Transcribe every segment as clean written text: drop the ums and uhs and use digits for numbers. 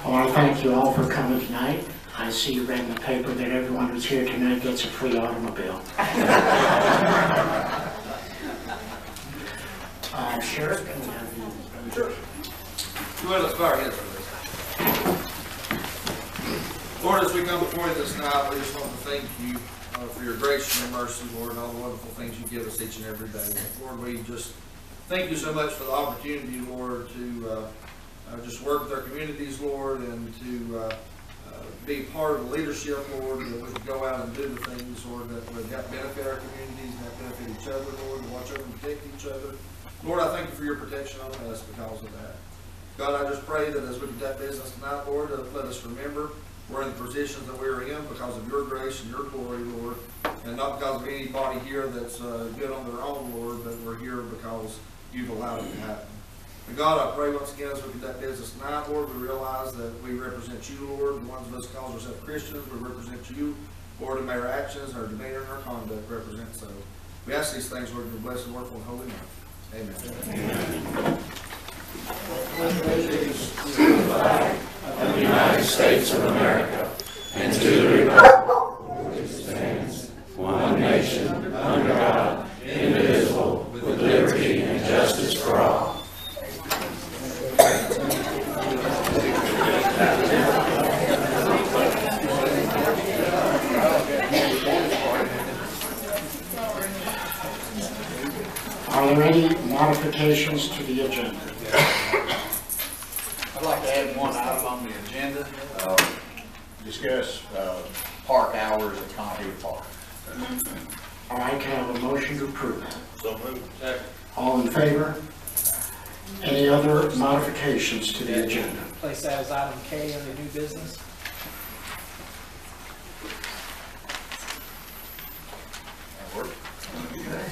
I want to thank you all for coming tonight. I see you read in the paper that everyone who's here tonight gets a free automobile. Sheriff, can we have you? Sure. Well, let's bow our heads for this. Lord, as we come before you this night, we just want to thank you for your grace and your mercy, Lord, and all the wonderful things you give us each and every day. Lord, we just thank you so much for the opportunity, Lord, to just work with our communities, Lord, and to be part of the leadership, Lord, that we can go out and do the things, Lord, that would help benefit our communities and help benefit each other, Lord, and watch over and protect each other. Lord, I thank you for your protection on us because of that. God, I just pray that as we conduct business tonight, Lord, let us remember we're in the positions that we're in because of your grace and your glory, Lord, and not because of anybody here that's good on their own, Lord, but we're here because you've allowed it to happen. And God, I pray once again as we conduct business tonight, Lord, we realize that we represent you, Lord. The ones of us who call ourselves Christians, we represent you, Lord, and may our actions, our demeanor, and our conduct represent so. We ask these things, Lord, in your blessed, wonderful, and holy name. Amen. Allegiance to the flag of the United States of America and to the republic which stands one nation under God, indivisible, with liberty and justice for all. Are there any modifications to the agenda? I'd like to add one item on the agenda, discuss park hours at Conahy Park. All right, can I have a motion to approve that? So moved. Second. All in favor? Any other modifications to the agenda? Place that as item K under new business. That work? Okay.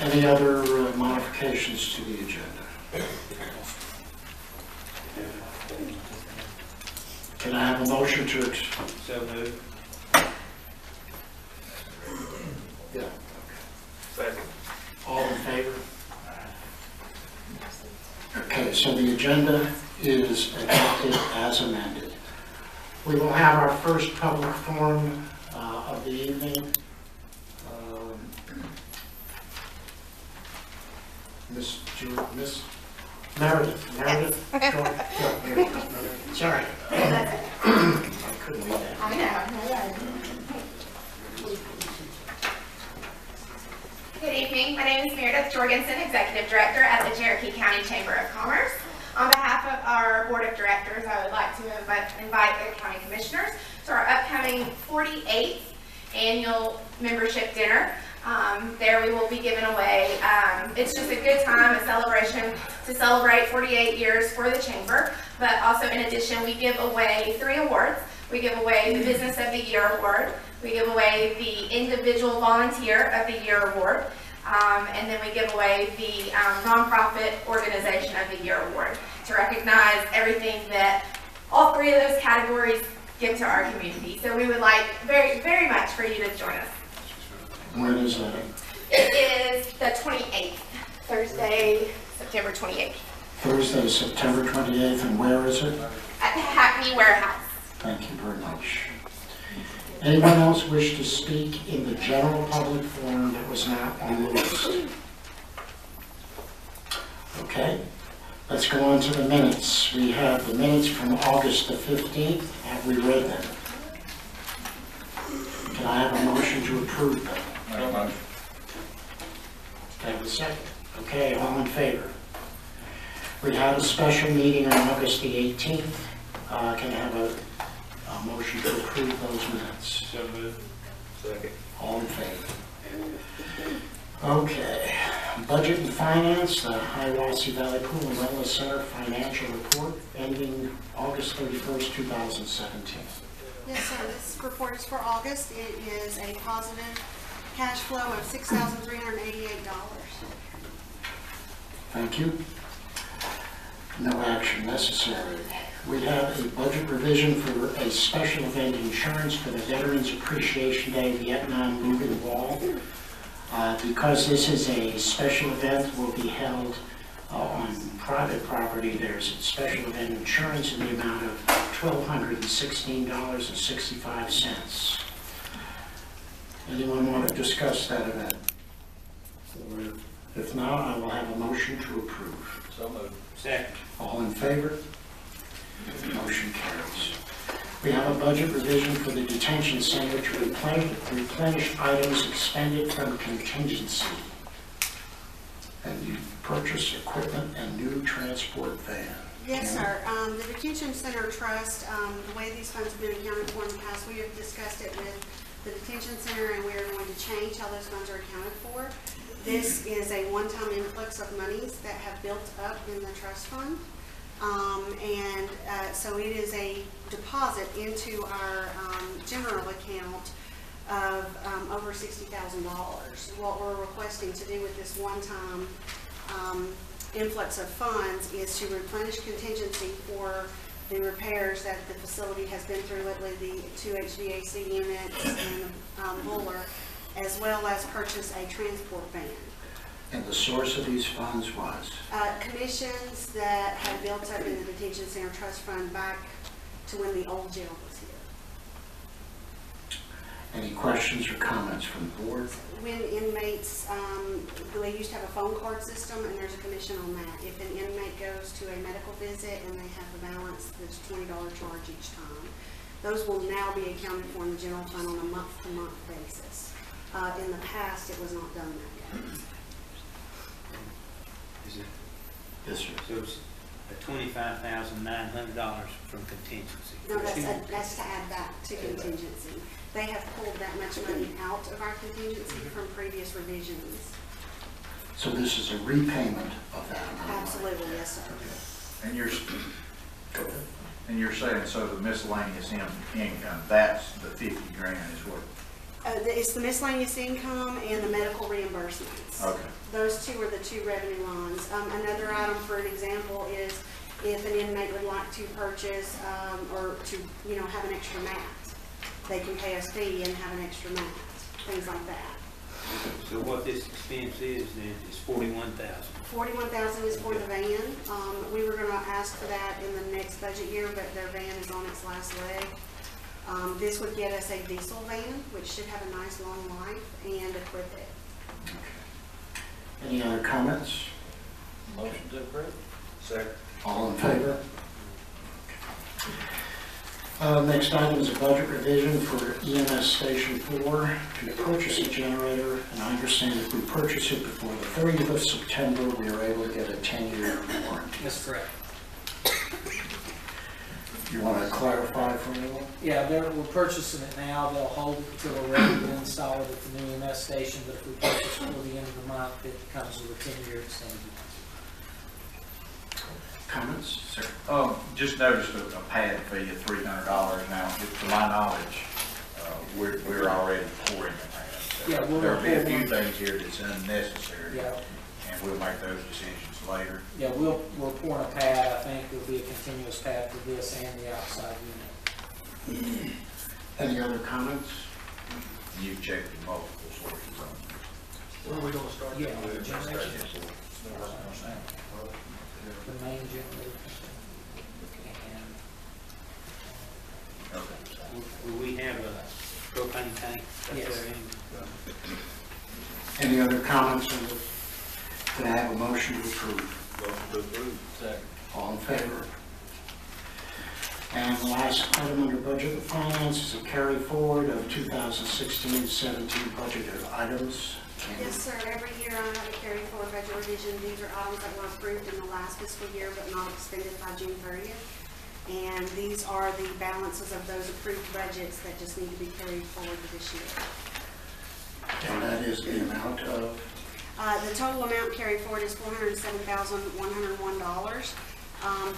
Any other modifications to the agenda? Can I have a motion to So moved. Yeah. Second. All in favor? Okay, so the agenda is adopted as amended. We will have our first public forum of the evening. Miss Meredith. Sorry. I couldn't read that. I know. Good evening. My name is Meredith Jorgensen, Executive Director at the Cherokee County Chamber of Commerce. On behalf of our Board of Directors, I would like to invite the County Commissioners to our upcoming 48th annual membership dinner. There we will be giving away, it's just a good time, a celebration to celebrate 48 years for the Chamber, but also in addition we give away 3 awards. We give away the Business of the Year Award, we give away the Individual Volunteer of the Year Award, and then we give away the Nonprofit Organization of the Year Award to recognize everything that all 3 of those categories give to our community. So we would like very, very much for you to join us. When is that? It is the 28th, Thursday, September 28th. Thursday, September 28th, and where is it? At the Hackney Warehouse. Thank you very much. Anyone else wish to speak in the general public forum that was not on the list? Okay, let's go on to the minutes. We have the minutes from August the 15th. Have we read them? Can I have a motion to approve them? Make a motion. Can I have a second? Okay, all in favor? We had a special meeting on August the 18th. Can I have a motion to approve those minutes? So moved. Second. All in favor? Okay. Budget and Finance, the Hiawassee Valley Pool and Wellness Center financial report ending August 31st, 2017. Yes, sir. This report is for August. It is a positive cash flow of $6,388. Thank you. No action necessary. We have a budget revision for a special event insurance for the Veterans Appreciation Day Vietnam Moving Wall. Because this is a special event, will be held on private property. There's a special event insurance in the amount of $1,216.65. Anyone want to discuss that event? If not, I will have a motion to approve. So moved. Second. All in favor? Motion carries. We have a budget revision for the detention center to replenish items expended from contingency. And you purchase equipment and new transport van. Yes, sir. The Detention Center Trust, the way these funds have been accounted for in the past, we have discussed it with the Detention Center, and we are going to change how those funds are accounted for. This is a one-time influx of monies that have built up in the trust fund. So it is a deposit into our general account of over $60,000. What we're requesting to do with this one-time influx of funds is to replenish contingency for the repairs that the facility has been through, lately the 2 HVAC units and boiler, as well as purchase a transport van. And the source of these funds was? Commissions that had built up in the Detention Center Trust Fund back to when the old jail was here. Any questions or comments from the board? When inmates, they used to have a phone card system, and there's a commission on that. If an inmate goes to a medical visit and they have a balance, there's a $20 charge each time. Those will now be accounted for in the general fund on a month-to-month basis. In the past, it was not done that way. Is it, Yes, sir. so it's $25,900 from contingency? No, that's to add back to contingency. They have pulled that much money out of our contingency from previous revisions. So this is a repayment of that amount? Absolutely, yes, sir. And you're saying, so the miscellaneous income, that's the 50 grand is what? It's the miscellaneous income and the medical reimbursements. Okay. Those two are the two revenue lines. Another item, for an example, is if an inmate would like to purchase or to, have an extra mat, they can pay us fee and have an extra mat, things like that. So what this expense is then is $41,000. $41,000 is for the van. We were going to ask for that in the next budget year, but their van is on its last leg. This would get us a diesel van, which should have a nice long life, and equip it. Any other comments? Motion to approve. Second. All in favor? Next item is a budget revision for EMS Station 4 to purchase a generator. And I understand if we purchase it before the 30th of September, we are able to get a 10-year warranty. That's correct. You want to clarify for me? Yeah, we're purchasing it now. They'll hold it until we're ready to install it at the new EMS station, but if we purchase before the end of the month, it comes with a 10-year extension. Comments? Sir. Just noticed a pad fee of $300 now. To my knowledge, we're already pouring the pad. So Yeah, there'll be a few one. things here that's unnecessary. Yeah. And we'll make those decisions later. Yeah, we're pouring a pad. I think there'll be a continuous pad for this and the outside unit. Any other comments? You've checked with multiple sources on this. Where are we going to start? Yeah, on the generation. The main generator. And Okay. will we have a propane tank? Yes. Any other comments? Can I have a motion to approve? Motion to approve. Second. All in favor? And the last item under Budget and Finance is a carry forward of 2016-17 budgeted items. Yes, sir. Every year I have a carry forward budget revision. These are items that were approved in the last fiscal year but not expended by June 30th. And these are the balances of those approved budgets that just need to be carried forward to this year. And that is the amount of? The total amount carried forward is $407,101.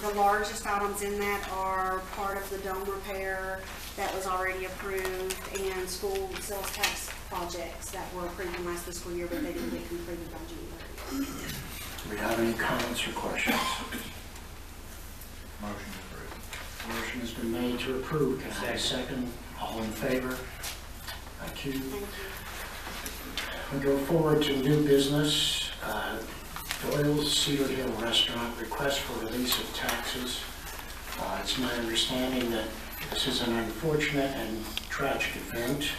The largest items in that are part of the dome repair that was already approved and school sales tax projects that were approved in last fiscal year, but they didn't get completed by June 30th. Do we have any comments or questions? Motion approved. Motion has been made to approve. Can I have a second? All in favor? Thank you. Thank you. We go forward to new business. Doyle's Cedar Hill Restaurant, request for release of taxes. It's my understanding that this is an unfortunate and tragic event,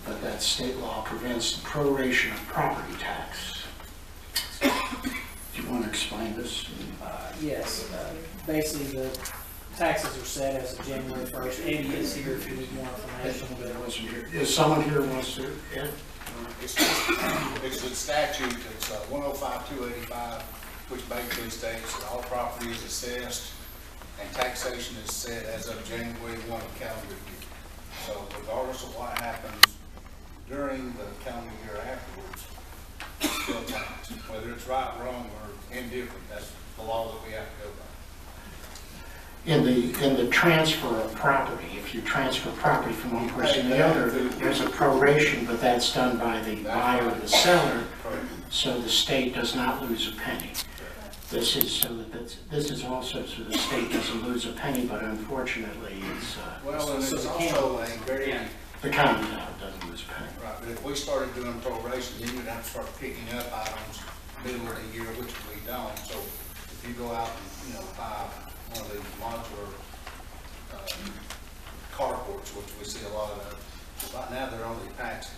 but that state law prevents the proration of property tax. Do you want to explain this? Yes, basically the taxes are set as of January 1st. Eddie is here if you need more information. Is someone here who wants to, Ed? It's a statute, it's 105-285, which basically states that all property is assessed and taxation is set as of January 1 of calendar year. So regardless of what happens during the calendar year afterwards, it's still taxed. Whether it's right, wrong, or indifferent, that's the law that we have to go by. In the transfer of property, if you transfer property from one person to the other, there's a proration, but that's done by the buyer or the seller, so the state does not lose a penny. This is so that this is also so the state doesn't lose a penny, but unfortunately, it's Well, and it's also a very, the county now doesn't lose a penny. right, but if we started doing proration, then you'd have to start picking up items middle of the year, which we don't. So if you go out and, buy one of these modular carports, which we see a lot of, right now they're only taxed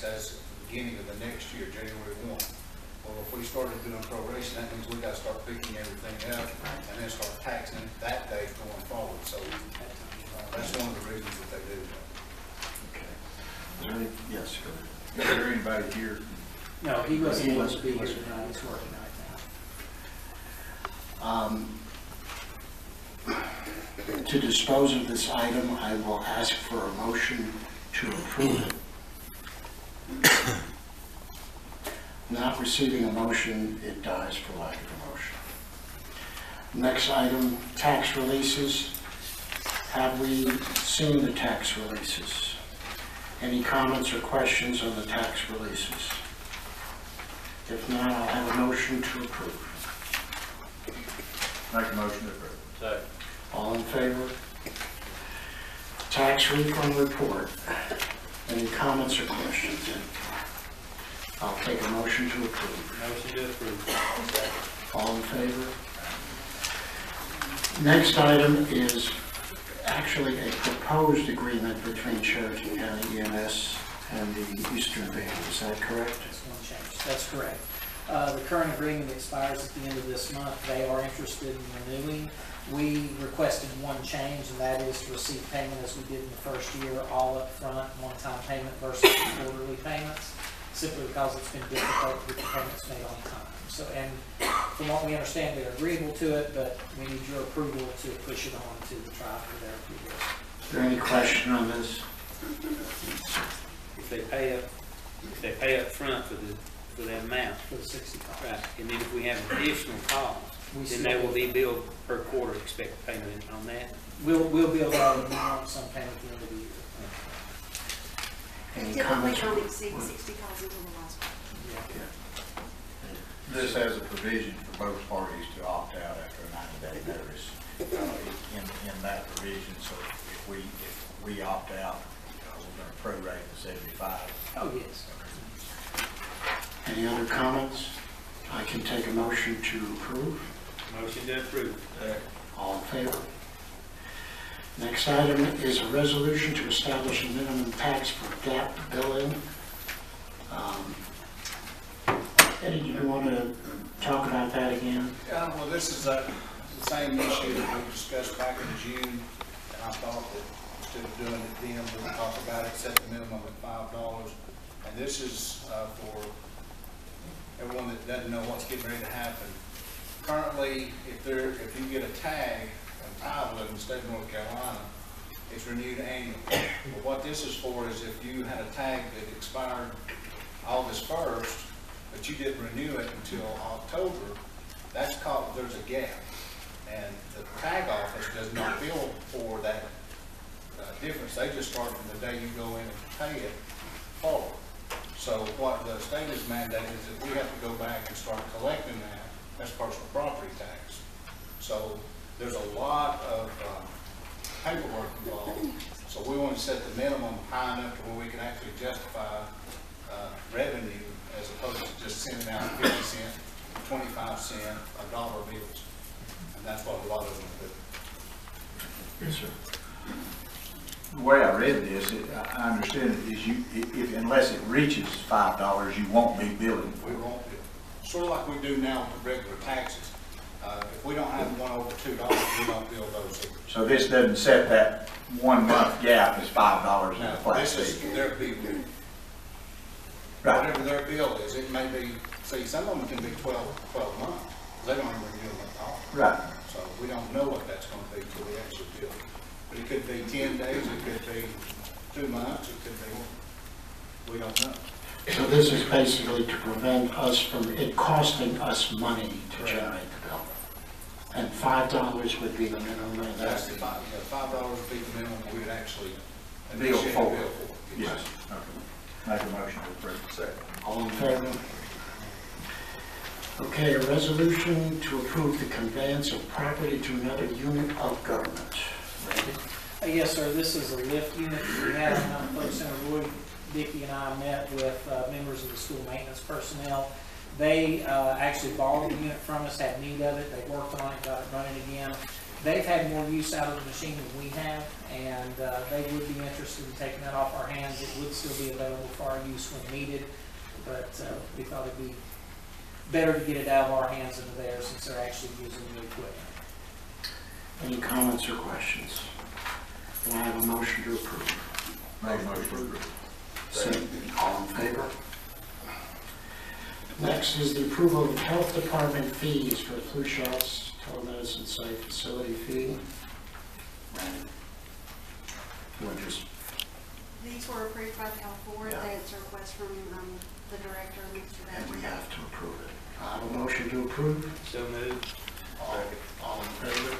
as of the beginning of the next year, January 1. Well, if we started doing proration, that means we got to start picking everything up and then start taxing it that day going forward. So that's one of the reasons that they do that. Okay. Yes, go ahead. Is there anybody here? No, he wasn't able to be here tonight. He's working right now. To dispose of this item, I will ask for a motion to approve it. Not receiving a motion, it dies for lack of a motion. Next item, tax releases. Have we seen the tax releases? Any comments or questions on the tax releases? If not, I'll have a motion to approve. Make a motion to approve. Second. All in favor? Tax refund report. Any comments or questions? I'll take a motion to approve. Motion to approve. All in favor? Next item is actually a proposed agreement between Cherokee County EMS and the Eastern Band. Is that correct? That's one change. That's correct. The current agreement expires at the end of this month. They are interested in renewing. We requested one change, and that is to receive payment as we did in the first year, all up front, one-time payment versus quarterly payments, simply because it's been difficult to get the payments made on time. So, and from what we understand, they're agreeable to it, but we need your approval to push it on to the tribe for their approval. Is there any question on this? If they pay up front for the amount, For the 65. right, and then if we have additional costs, We then still- they will be billed per quarter, expect payment on that. We'll be able to have a minimum sum payment at the end of the year. Any Typically comments? don't exceed 60,000 in the last one. This has a provision for both parties to opt out after a 90-day notice in that provision. So if we opt out, we're going to prorate the 75. Oh, yes. Any other comments? I can take a motion to approve. Motion to approve. All in favor? Next item is a resolution to establish a minimum tax for gap billing. Eddie, do you want to talk about that again? Well, this is the same issue that we discussed back in June, and I thought that instead of doing it then, we'll talk about it, set the minimum at $5. And this is for everyone that doesn't know what's getting ready to happen. Currently, if you get a tag, a title in the state of North Carolina, it's renewed annually. But what this is for is if you had a tag that expired August 1st, but you didn't renew it until October, that's called, there's a gap. And the tag office does not bill for that difference. They just start from the day you go in and pay it forward. So what the state has mandated is that we have to go back and start collecting that as personal property tax. So there's a lot of paperwork involved. So we want to set the minimum high enough to where we can actually justify revenue as opposed to just sending out 50 cent, 25 cent, $1 bills. And that's what a lot of them do. Yes, sir. The way I read this, I understand it is if unless it reaches $5, you won't be billing. We won't bill. Sort of like we do now with regular taxes. If we don't have one over $2, we don't bill those either. So this doesn't set that 1 month gap as $5 in the Now, flat this is fee. their bill. Right. Whatever their bill is, it may be, see, some of them can be 12 months. They don't even renew them at all. Right. So we don't know what that's going to be till the actual bill. But it could be 10 days, it could be 2 months, it could be, we don't know. So this is basically to prevent us from it costing us money to generate the bill. And $5 would be the minimum. And That's the $5 would be the minimum we would actually Bill initiate a for. bill for. Yes. Okay. Make a motion to approve. Second. All in favor? Okay, a resolution to approve the conveyance of property to another unit of government. Randy? Yes, sir, this is a lift unit we have in Mount Pleasant Center. Roy, Dickey, and I met with members of the school maintenance personnel. They actually borrowed the unit from us, had need of it, they worked on it, got it running again. They've had more use out of the machine than we have, and they would be interested in taking that off our hands. It would still be available for our use when needed, but we thought it'd be better to get it out of our hands into theirs since they're actually using the equipment. Any comments or questions? Do I have a motion to approve? Make a motion to approve. Second. All in favor? Next is the approval of health department fees for flu shots, telemedicine site facility fee. Randy? You want to just, These were approved by the health board. Yeah. That's a request from the director, Mr. and we Badger. have to approve it. I have a motion to approve. So moved. All in favor?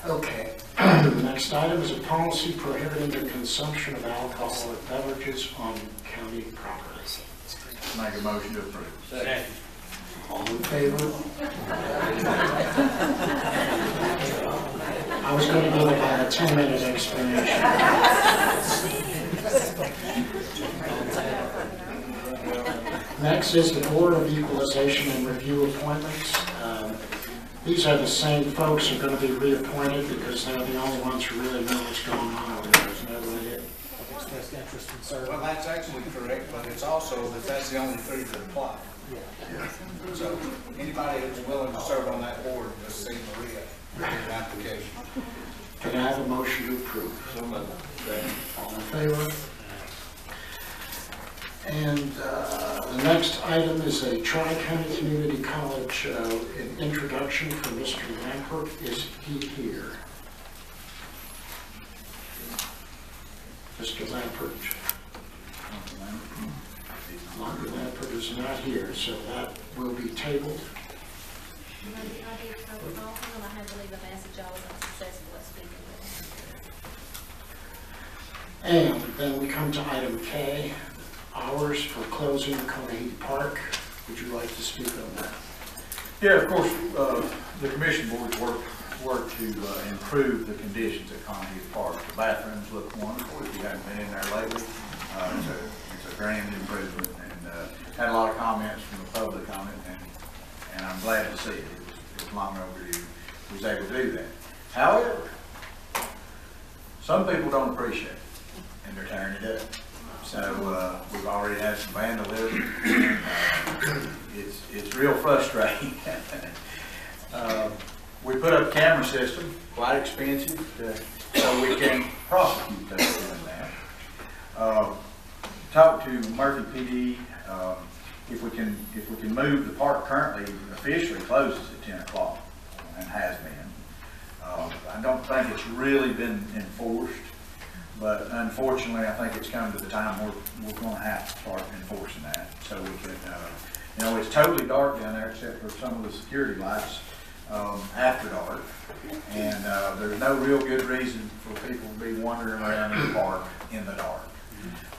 Okay. The next item is a policy prohibiting the consumption of alcoholic beverages on county property. Make a motion to approve. Second. All in favor? I was going to give about a 10-minute explanation. Next is the Board of Equalization and Review appointments. These are the same folks who are going to be reappointed because they're the only ones who really know what's going on over there. Isn't that what it is? Expressed interest in serving. Well, that's actually correct, but it's also that that's the only three that apply. So anybody who's willing to serve on that board, just see Maria, get an application. Can I have a motion to approve? All in favor? And the next item is a Tri-County Community College introduction for Mr. Lampert. Is he here? Mr. Lampert. Dr. Lampert is not here, so that will be tabled. I did cover all of them. I had to leave a message. I was unsuccessful at speaking with them. And then we come to item K, hours for closing Conahy Park. Would you like to speak on that? Yeah, of course, the commission board worked to improve the conditions at Conahy Park. The bathrooms look wonderful. If you haven't been in there lately, it's a grand improvement, and had a lot of comments from the public on it, and I'm glad to see it. It was long overdue. We was able to do that. However, some people don't appreciate it, and they're tearing it up. So we've already had some vandalism. It's real frustrating. We put up a camera system, quite expensive, so we can prosecute those doing that. Talked to Murphy PD. If we can move, the park currently officially closes at 10 o'clock and has been. I don't think it's really been enforced. But unfortunately, I think it's come to the time where we're going to have to start enforcing that. So we could, it's totally dark down there except for some of the security lights after dark. And there's no real good reason for people to be wandering around in the park in the dark.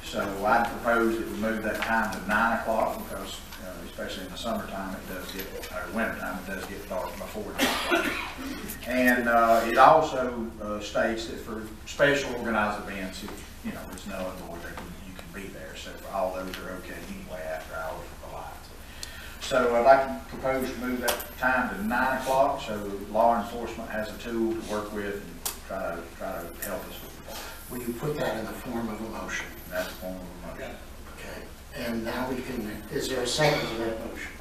So I propose that we move that time to 9 o'clock because, especially in the summertime, it does get, or wintertime, it does get dark before 9 o'clock. And it also states that for special organized events, if, there's no other way that you can be there. So for all those are okay anyway after hours of the lights. So I'd like to propose to move that time to 9 o'clock so law enforcement has a tool to work with and try to help us with the. Will you put that in the form of a motion? That's the form of a motion. Okay. And now we can, is there a second to that motion?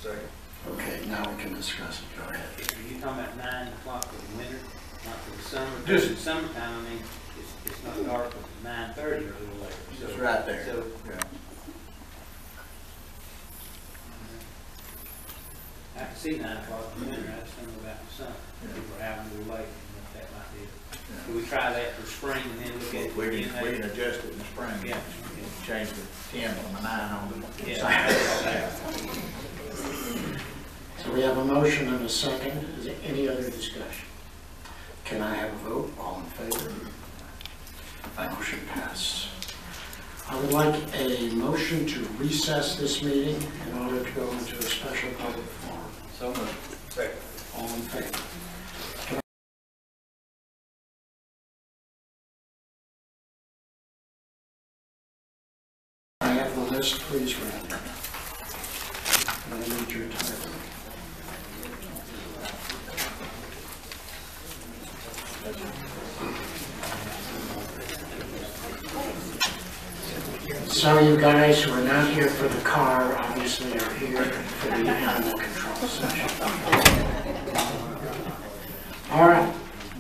Second. Okay, now we can discuss it. Go ahead. Are you talking about 9 o'clock for the winter, not for the summer? Just- In summertime, I mean, it's not dark until 9:30 or a little later. So It's right there. So, Yeah. I can see 9 o'clock in the winter, I just don't know about the summer. People are out a little late, that might be it. Can we try that for spring and then look at it? We can adjust it in the spring. Yeah. Change the 10 on the 9 on the. Yeah. So we have a motion and a second. Is there any other discussion? Can I have a vote? All in favor? Motion passed. I would like a motion to recess this meeting in order to go into a special public forum. So moved. Second. All in favor? I have the list, please, Randy. I need your title. So you guys who are not here for the car, obviously are here for the animal control session. All right,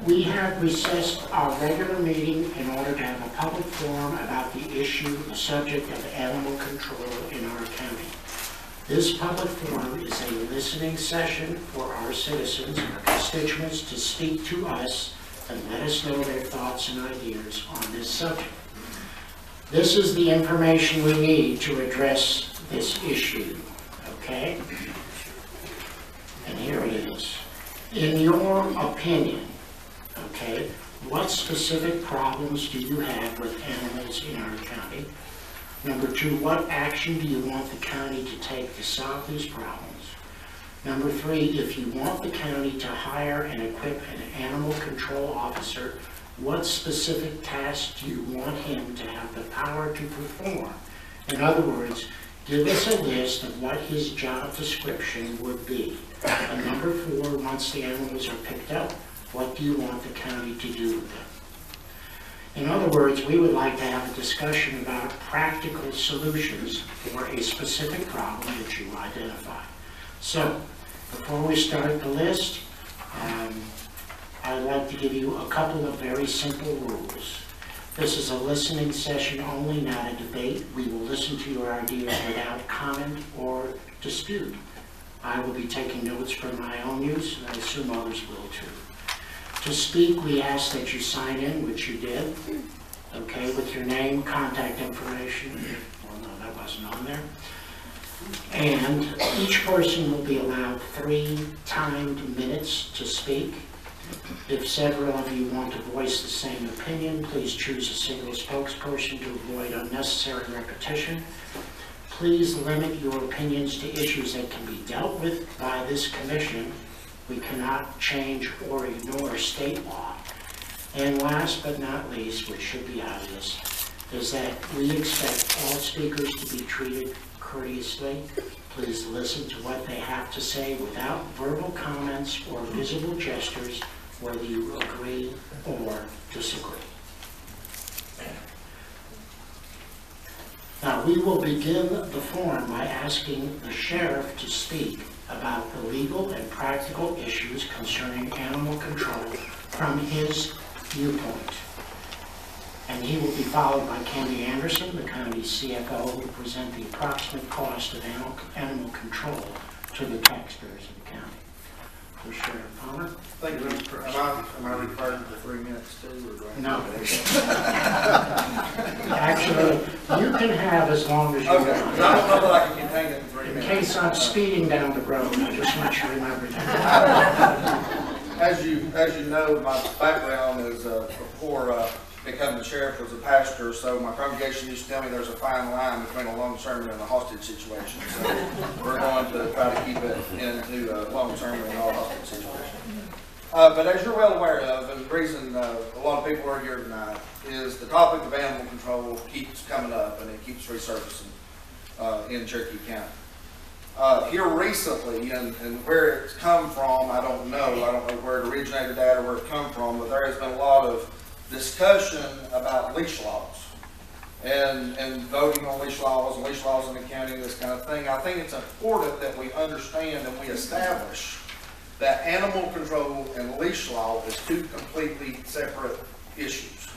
we have recessed our regular meeting in order to have a public forum about the issue, the subject of animal control in our county. This public forum is a listening session for our citizens, our constituents, to speak to us and let us know their thoughts and ideas on this subject. This is the information we need to address this issue, okay? And here it is. In your opinion, okay, what specific problems do you have with animals in our county? Number 2, what action do you want the county to take to solve these problems? Number 3, if you want the county to hire and equip an animal control officer, what specific tasks do you want him to have the power to perform? In other words, give us a list of what his job description would be. And number 4, once the animals are picked up, what do you want the county to do with them? In other words, we would like to have a discussion about practical solutions for a specific problem that you identify. So, before we start the list, I'd like to give you a couple of very simple rules. This is a listening session only, not a debate. We will listen to your ideas without comment or dispute. I will be taking notes for my own use, and I assume others will too. To speak, we ask that you sign in, which you did, okay, with your name, contact information. Well, no, that wasn't on there. And each person will be allowed 3 timed minutes to speak. If several of you want to voice the same opinion, please choose a single spokesperson to avoid unnecessary repetition. Please limit your opinions to issues that can be dealt with by this commission. We cannot change or ignore state law. And last but not least, which should be obvious, is that we expect all speakers to be treated courteously. Please listen to what they have to say without verbal comments or visible gestures, whether you agree or disagree. Now, we will begin the forum by asking the sheriff to speak about the legal and practical issues concerning animal control from his viewpoint. And he will be followed by Candy Anderson, the county's CFO, who will present the approximate cost of animal control to the taxpayers of the county. So Sheriff Palmer? Thank you. Am I required for 3 minutes too, or do I? No. Actually, you can have as long as you Okay, want. I don't know that I can contain it in 3 In minutes. case I'm speeding down the road, I just want you to remember that. As you know, my background is for becoming the sheriff was a pastor, so my congregation used to tell me there's a fine line between a long sermon and a hostage situation. So we're going to try to keep it into a long sermon and not a hostage situation. But as you're well aware of, and the reason a lot of people are here tonight, is the topic of animal control keeps coming up and it keeps resurfacing in Cherokee County. Here recently, and where it's come from, I don't know where it originated at or where it come from, but there has been a lot of discussion about leash laws and voting on leash laws and leash laws in the county, this kind of thing. I think it's important that we understand and we establish that animal control and leash law is two completely separate issues.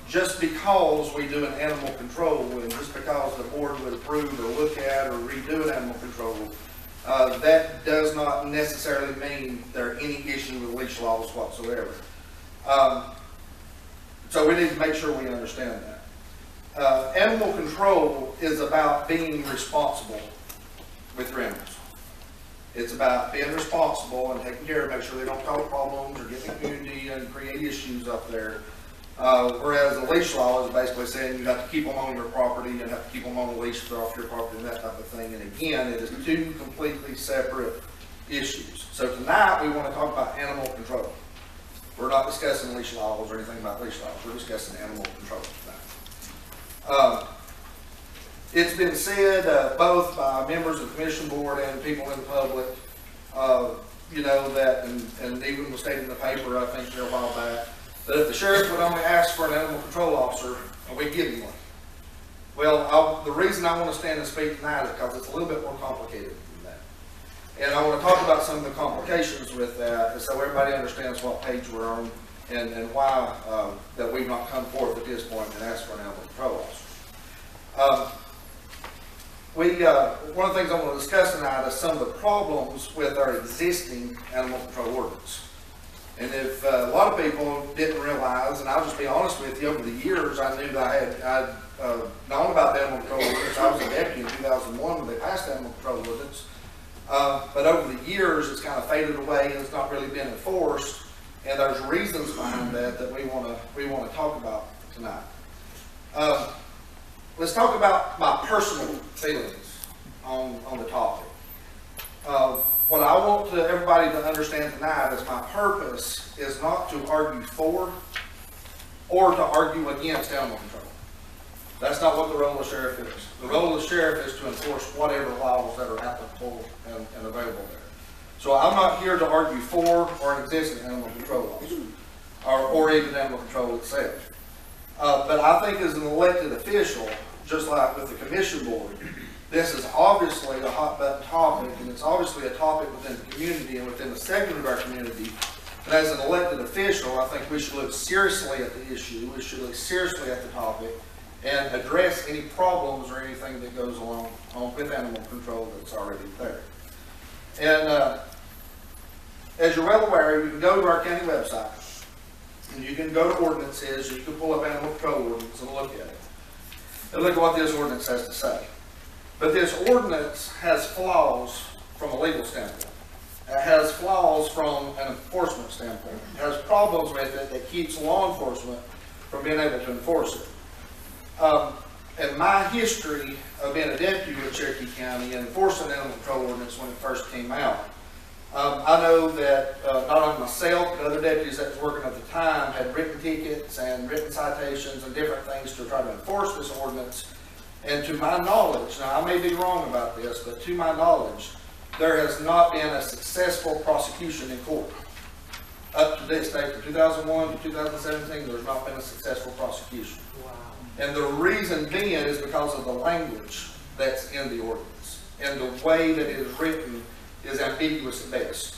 Just because we do an animal control and just because the board would approve or look at or redo an animal control, that does not necessarily mean there are any issue with leash laws whatsoever. So we need to make sure we understand that. Animal control is about being responsible with your animals. It's about being responsible and taking care of, make sure they don't cause problems or get in the community and create issues up there. Whereas the leash law is basically saying you have to keep them on your property and have to keep them on a leash for off your property and that type of thing. And again, it is two completely separate issues. So tonight we want to talk about animal control. We're not discussing leash laws or anything about leash laws. We're discussing animal control tonight. It's been said both by members of the commission board and people in the public, you know, that, and even was stated in the paper, I think, a while back, that if the sheriff would only ask for an animal control officer, we'd give him one. Well, the reason I want to stand and speak tonight is because it's a little bit more complicated than that. And I want to talk about some of the complications with that, so everybody understands what page we're on and why that we've not come forth at this point and asked for an animal control officer. One of the things I want to discuss tonight is some of the problems with our existing animal control ordinance. And if a lot of people didn't realize, and I'll just be honest with you, over the years I knew that I'd known about the animal control ordinance. I was a deputy in 2001 when they passed the animal control ordinance. But over the years it's kind of faded away and it's not really been enforced. And there's reasons behind that we want to talk about tonight. Let's talk about my personal feelings on the topic. What I want everybody to understand tonight is my purpose is not to argue for or to argue against animal control. That's not what the role of the sheriff is. The role of the sheriff is to enforce whatever laws that are applicable and available there. So I'm not here to argue for or against animal control laws or even animal control itself. But I think as an elected official, just like with the commission board, this is obviously a hot button topic, and it's obviously a topic within the community and within the segment of our community. And as an elected official, I think we should look seriously at the issue, we should look seriously at the topic, and address any problems or anything that goes along with animal control that's already there. And as you're well aware, you can go to our county website, and you can go to ordinances, and you can pull up animal control ordinance and look at it. And look at what this ordinance has to say. But this ordinance has flaws from a legal standpoint. It has flaws from an enforcement standpoint. It has problems with it that keeps law enforcement from being able to enforce it. In my history of being a deputy with Cherokee County and enforcing the animal control ordinance when it first came out, I know that not only myself, but other deputies that was working at the time had written tickets and written citations and different things to try to enforce this ordinance. And to my knowledge, now I may be wrong about this, but to my knowledge, there has not been a successful prosecution in court. Up to this date, from 2001 to 2017, there's not been a successful prosecution. Wow. And the reason being is because of the language that's in the ordinance. And the way that it is written is ambiguous at best.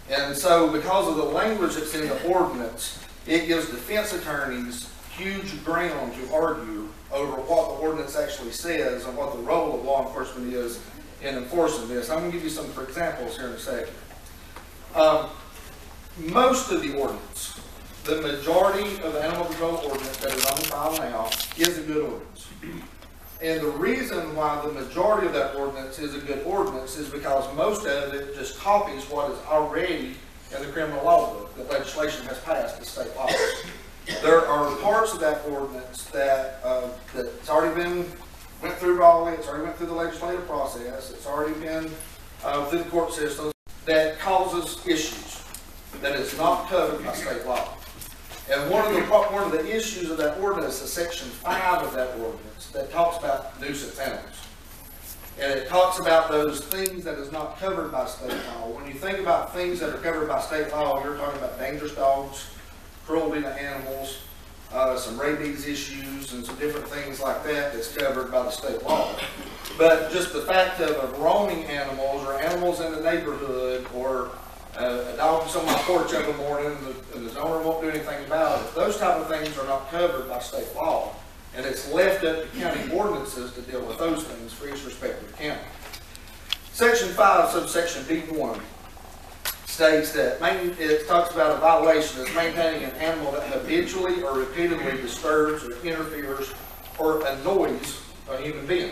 And so because of the language that's in the ordinance, it gives defense attorneys huge ground to argue over what the ordinance actually says and what the role of law enforcement is in enforcing this. I'm going to give you some examples here in a second. Most of the ordinance, the majority of the animal control ordinance that is on file now is a good ordinance. And the reason why the majority of that ordinance is a good ordinance is because most of it just copies what is already in the criminal law book that legislation has passed as state laws. There are parts of that ordinance that, that's already been, went through Raleigh, it's already went through the legislative process, it's already been through the court system, that causes issues, that is not covered by state law. And one of the issues of that ordinance is section 5 of that ordinance that talks about nuisance animals. And it talks about those things that is not covered by state law. When you think about things that are covered by state law, you're talking about dangerous dogs, cruelty to animals, some rabies issues, and some different things like that that's covered by the state law. But just the fact of roaming animals, or animals in the neighborhood, or a dog is on my porch every morning and the owner won't do anything about it, those type of things are not covered by state law. And it's left up to county ordinances to deal with those things for each respective county. Section 5, subsection B1, states that it talks about a violation as maintaining an animal that habitually or repeatedly disturbs or interferes or annoys a human being.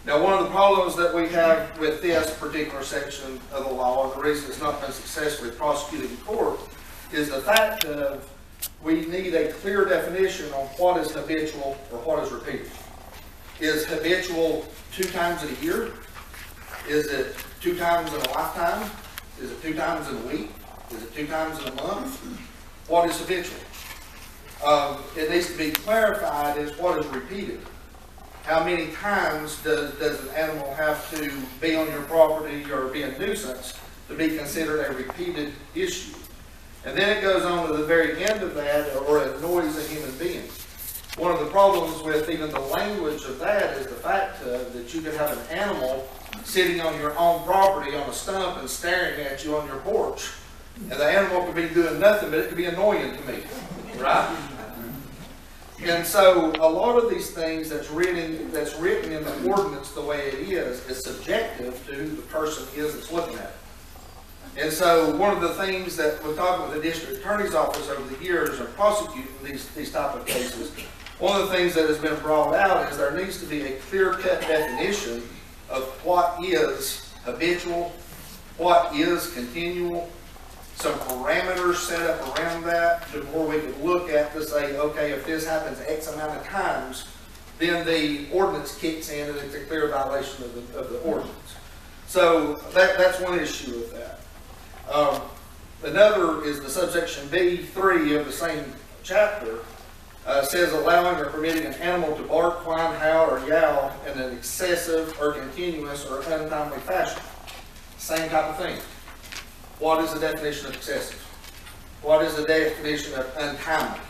Now, one of the problems that we have with this particular section of the law, and the reason it's not been successfully prosecuted in court, is the fact of we need a clear definition on what is habitual or what is repeated. Is habitual 2 times in a year? Is it 2 times in a lifetime? Is it 2 times in a week? Is it 2 times in a month? What is habitual? It needs to be clarified as what is repeated. How many times does an animal have to be on your property or be a nuisance to be considered a repeated issue? And then it goes on to the very end of that, or it annoys a human being. One of the problems with even the language of that is the fact that you could have an animal sitting on your own property on a stump and staring at you on your porch. And the animal could be doing nothing, but it could be annoying to me, right? And so a lot of these things that's written in the ordinance the way it is subjective to who the person is that's looking at it. And so one of the things that we're talking with the district attorney's office over the years of prosecuting these type of cases, one of the things that has been brought out is there needs to be a clear-cut definition of what is habitual, what is continual, some parameters set up around that to where we could look at to say, okay, if this happens X amount of times, then the ordinance kicks in and it's a clear violation of the ordinance. So that's one issue with that. Another is the subsection B3 of the same chapter. Says allowing or permitting an animal to bark, whine, howl, or yowl in an excessive or continuous or untimely fashion. Same type of thing. What is the definition of excessive? What is the definition of untimely?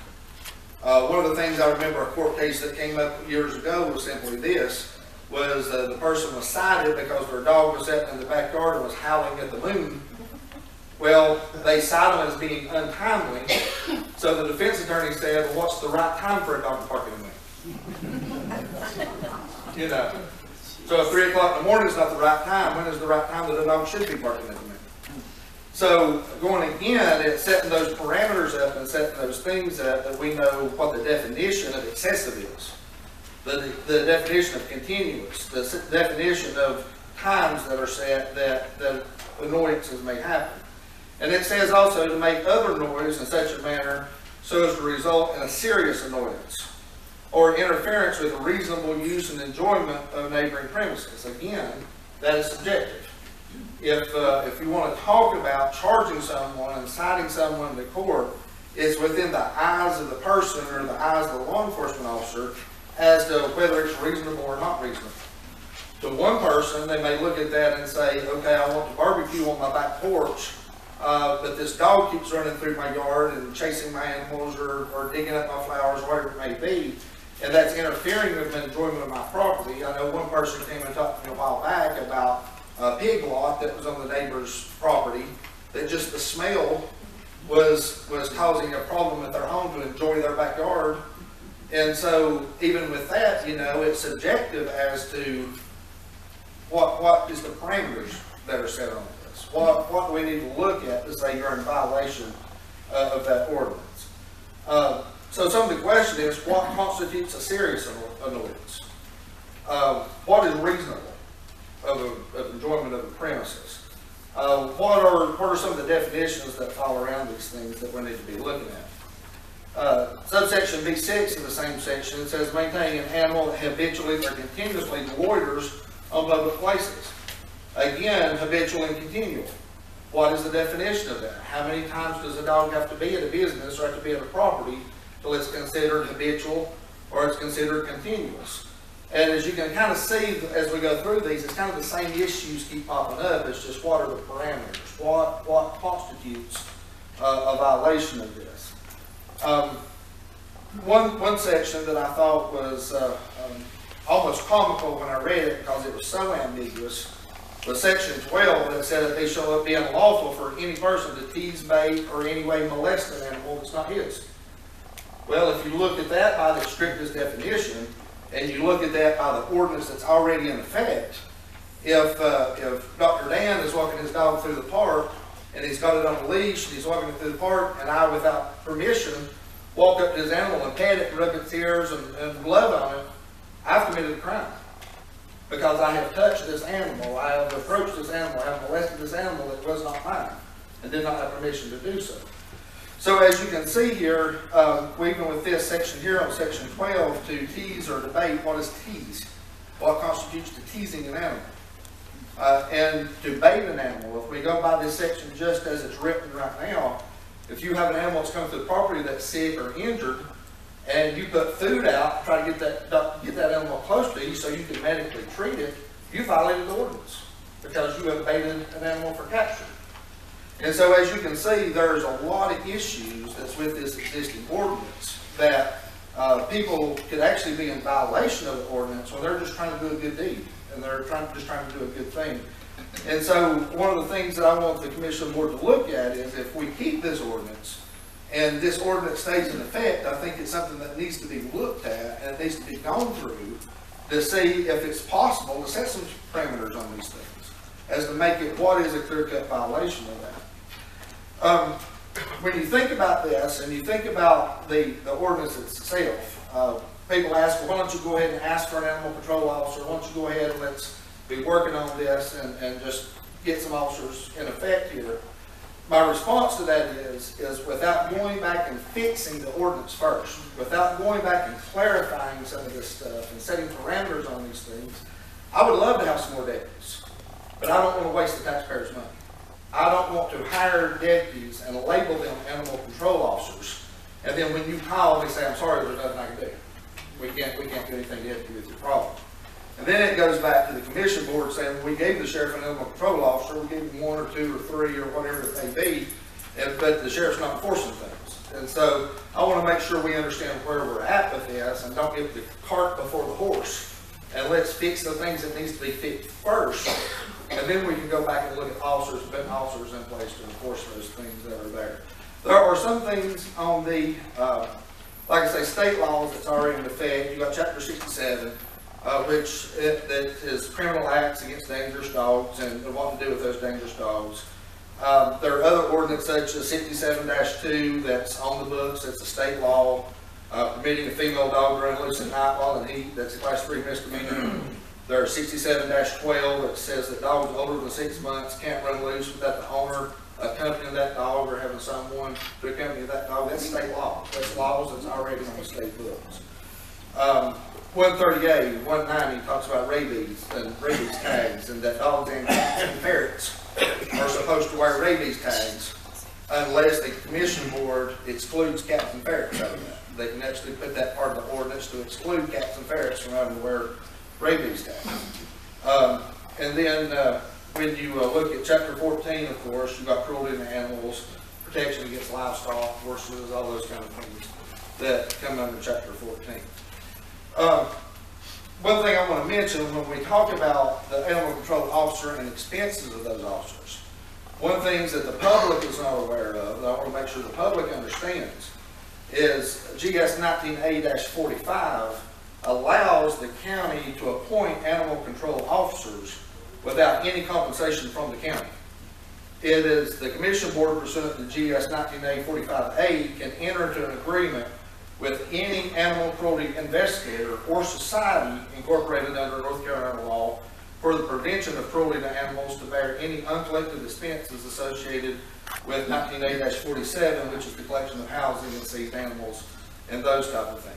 One of the things I remember a court case that came up years ago was simply this, was the person was cited because their dog was sitting in the backyard and was howling at the moon. Well, they cite them as being untimely, so the defense attorney said, well, what's the right time for a dog to bark at the moon? You know, so if 3 o'clock in the morning is not the right time, when is the right time that a dog should be barking at the moon? So going again, it's setting those parameters up and setting those things up that we know what the definition of excessive is. The definition of continuous, the definition of times that are set that annoyances may happen. And it says also to make other noise in such a manner so as to result in a serious annoyance or interference with the reasonable use and enjoyment of neighboring premises. Again, that is subjective. If you want to talk about charging someone and citing someone to court, it's within the eyes of the person or the eyes of the law enforcement officer as to whether it's reasonable or not reasonable. To one person, they may look at that and say, okay, I want to barbecue on my back porch, but this dog keeps running through my yard and chasing my animals or digging up my flowers, whatever it may be, and that's interfering with the enjoyment of my property. I know one person came and talked to me a while back about a pig lot that was on the neighbor's property, that just the smell was causing a problem at their home to enjoy their backyard. And so even with that, you know, it's subjective as to what is the parameters that are set on this. What do we need to look at to say you're in violation of that ordinance? So some of the question is, what constitutes a serious annoyance? What is reasonable of enjoyment of the premises? What are some of the definitions that fall around these things that we need to be looking at? Subsection B6 in the same section, it says maintaining an animal that habitually or continuously loiters on public places. Again, habitual and continual. What is the definition of that? How many times does a dog have to be at a business or have to be at a property till it's considered habitual or it's considered continuous? And as you can kind of see as we go through these, it's kind of the same issues keep popping up. It's just what are the parameters? What constitutes a violation of this? One section that I thought was almost comical when I read it because it was so ambiguous was section 12 that said that they shall be unlawful for any person to tease, bait, or in any way molest an animal that's not his. Well, if you look at that by the strictest definition, and you look at that by the ordinance that's already in effect, if Dr. Dan is walking his dog through the park and he's got it on a leash and he's walking it through the park, and I, without permission, walk up to his animal and pet it and rub its ears and love on it, I've committed a crime. Because I have touched this animal, I have approached this animal, I have molested this animal that was not mine and did not have permission to do so. So as you can see here, even with this section here on section 12, to tease or debate, what is tease? What constitutes to teasing an animal? And to bait an animal, if we go by this section just as it's written right now, if you have an animal that's coming through the property that's sick or injured, and you put food out, try to get that animal close to you so you can medically treat it, you violated the ordinance because you have baited an animal for capture. And so as you can see, there's a lot of issues that's with this existing ordinance that people could actually be in violation of the ordinance when they're just trying to do a good deed and they're just trying to do a good thing. And so one of the things that I want the Commission Board to look at is if we keep this ordinance and this ordinance stays in effect, I think it's something that needs to be looked at and it needs to be gone through to see if it's possible to set some parameters on these things as to make it what is a clear-cut violation of that. When you think about this and you think about the ordinance itself, people ask, well, why don't you go ahead and ask for an animal control officer? Why don't you go ahead and let's be working on this and just get some officers in effect here? My response to that is without going back and fixing the ordinance first, without going back and clarifying some of this stuff and setting parameters on these things, I would love to have some more deputies, but I don't want to waste the taxpayers' money. I don't want to hire deputies and label them animal control officers, and then when you call, they say, I'm sorry, there's nothing I can do. We can't do anything to help you with your problem. And then it goes back to the Commission Board saying, well, we gave the sheriff an animal control officer, we gave him 1 or 2 or 3 or whatever it may be, but the sheriff's not enforcing things. And so I want to make sure we understand where we're at with this and don't get the cart before the horse. And let's fix the things that needs to be fixed first. And then we can go back and look at officers and put officers in place to enforce those things that are there. There are some things on the, like I say, state laws that's already in effect. You got Chapter 67. Which that is criminal acts against dangerous dogs and what to do with those dangerous dogs. There are other ordinances such as 67-2 that's on the books, that's a state law, permitting a female dog to run loose at night while in heat, that's a class 3 misdemeanor. There are 67-12 that says that dogs older than 6 months can't run loose without the owner accompanying that dog or having someone to accompany that dog. That's state law. That's laws that's already on the state books. 138, 190 talks about rabies and rabies tags, and that dogs and cats and ferrets are supposed to wear rabies tags unless the Commission Board excludes cats and ferrets out of that. They can actually put that part of the ordinance to exclude cats and ferrets from having to wear rabies tags. And then when you look at Chapter 14, of course, you've got cruelty to animals, protection against livestock, horses, all those kind of things that come under Chapter 14. One thing I want to mention when we talk about the animal control officer and expenses of those officers, one thing that the public is not aware of, that I want to make sure the public understands, is GS 19A-45 allows the county to appoint animal control officers without any compensation from the county. It is the Commission Board pursuant to GS 19A-45A can enter into an agreement with any animal cruelty investigator or society incorporated under North Carolina law for the prevention of cruelty to animals to bear any uncollected expenses associated with 19A-47, which is the collection of housing and seized animals and those type of things.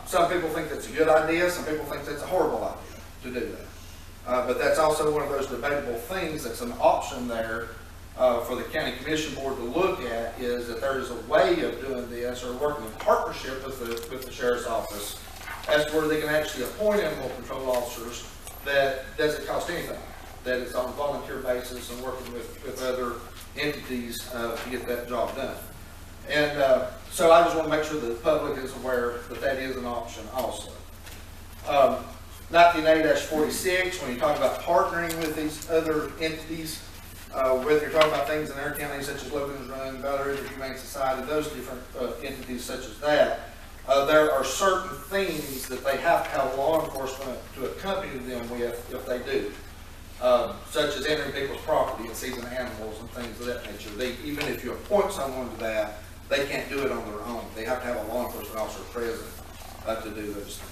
Some people think that's a good idea, some people think that's a horrible idea to do that. But that's also one of those debatable things that's an option there for the county commission board to look at, is that there is a way of doing this, or working in partnership with the sheriff's office, as to where they can actually appoint animal control officers that doesn't cost anything, that it's on a volunteer basis and working with other entities to get that job done. And so I just want to make sure that the public is aware that that is an option also. 19A-46, when you talk about partnering with these other entities, whether you're talking about things in our county such as Logan's Run, Valley River Humane Society, those different entities such as that, there are certain things that they have to have law enforcement to accompany them with if they do. Such as entering people's property and seizing animals and things of that nature. Even if you appoint someone to that, they can't do it on their own. They have to have a law enforcement officer present to do those things.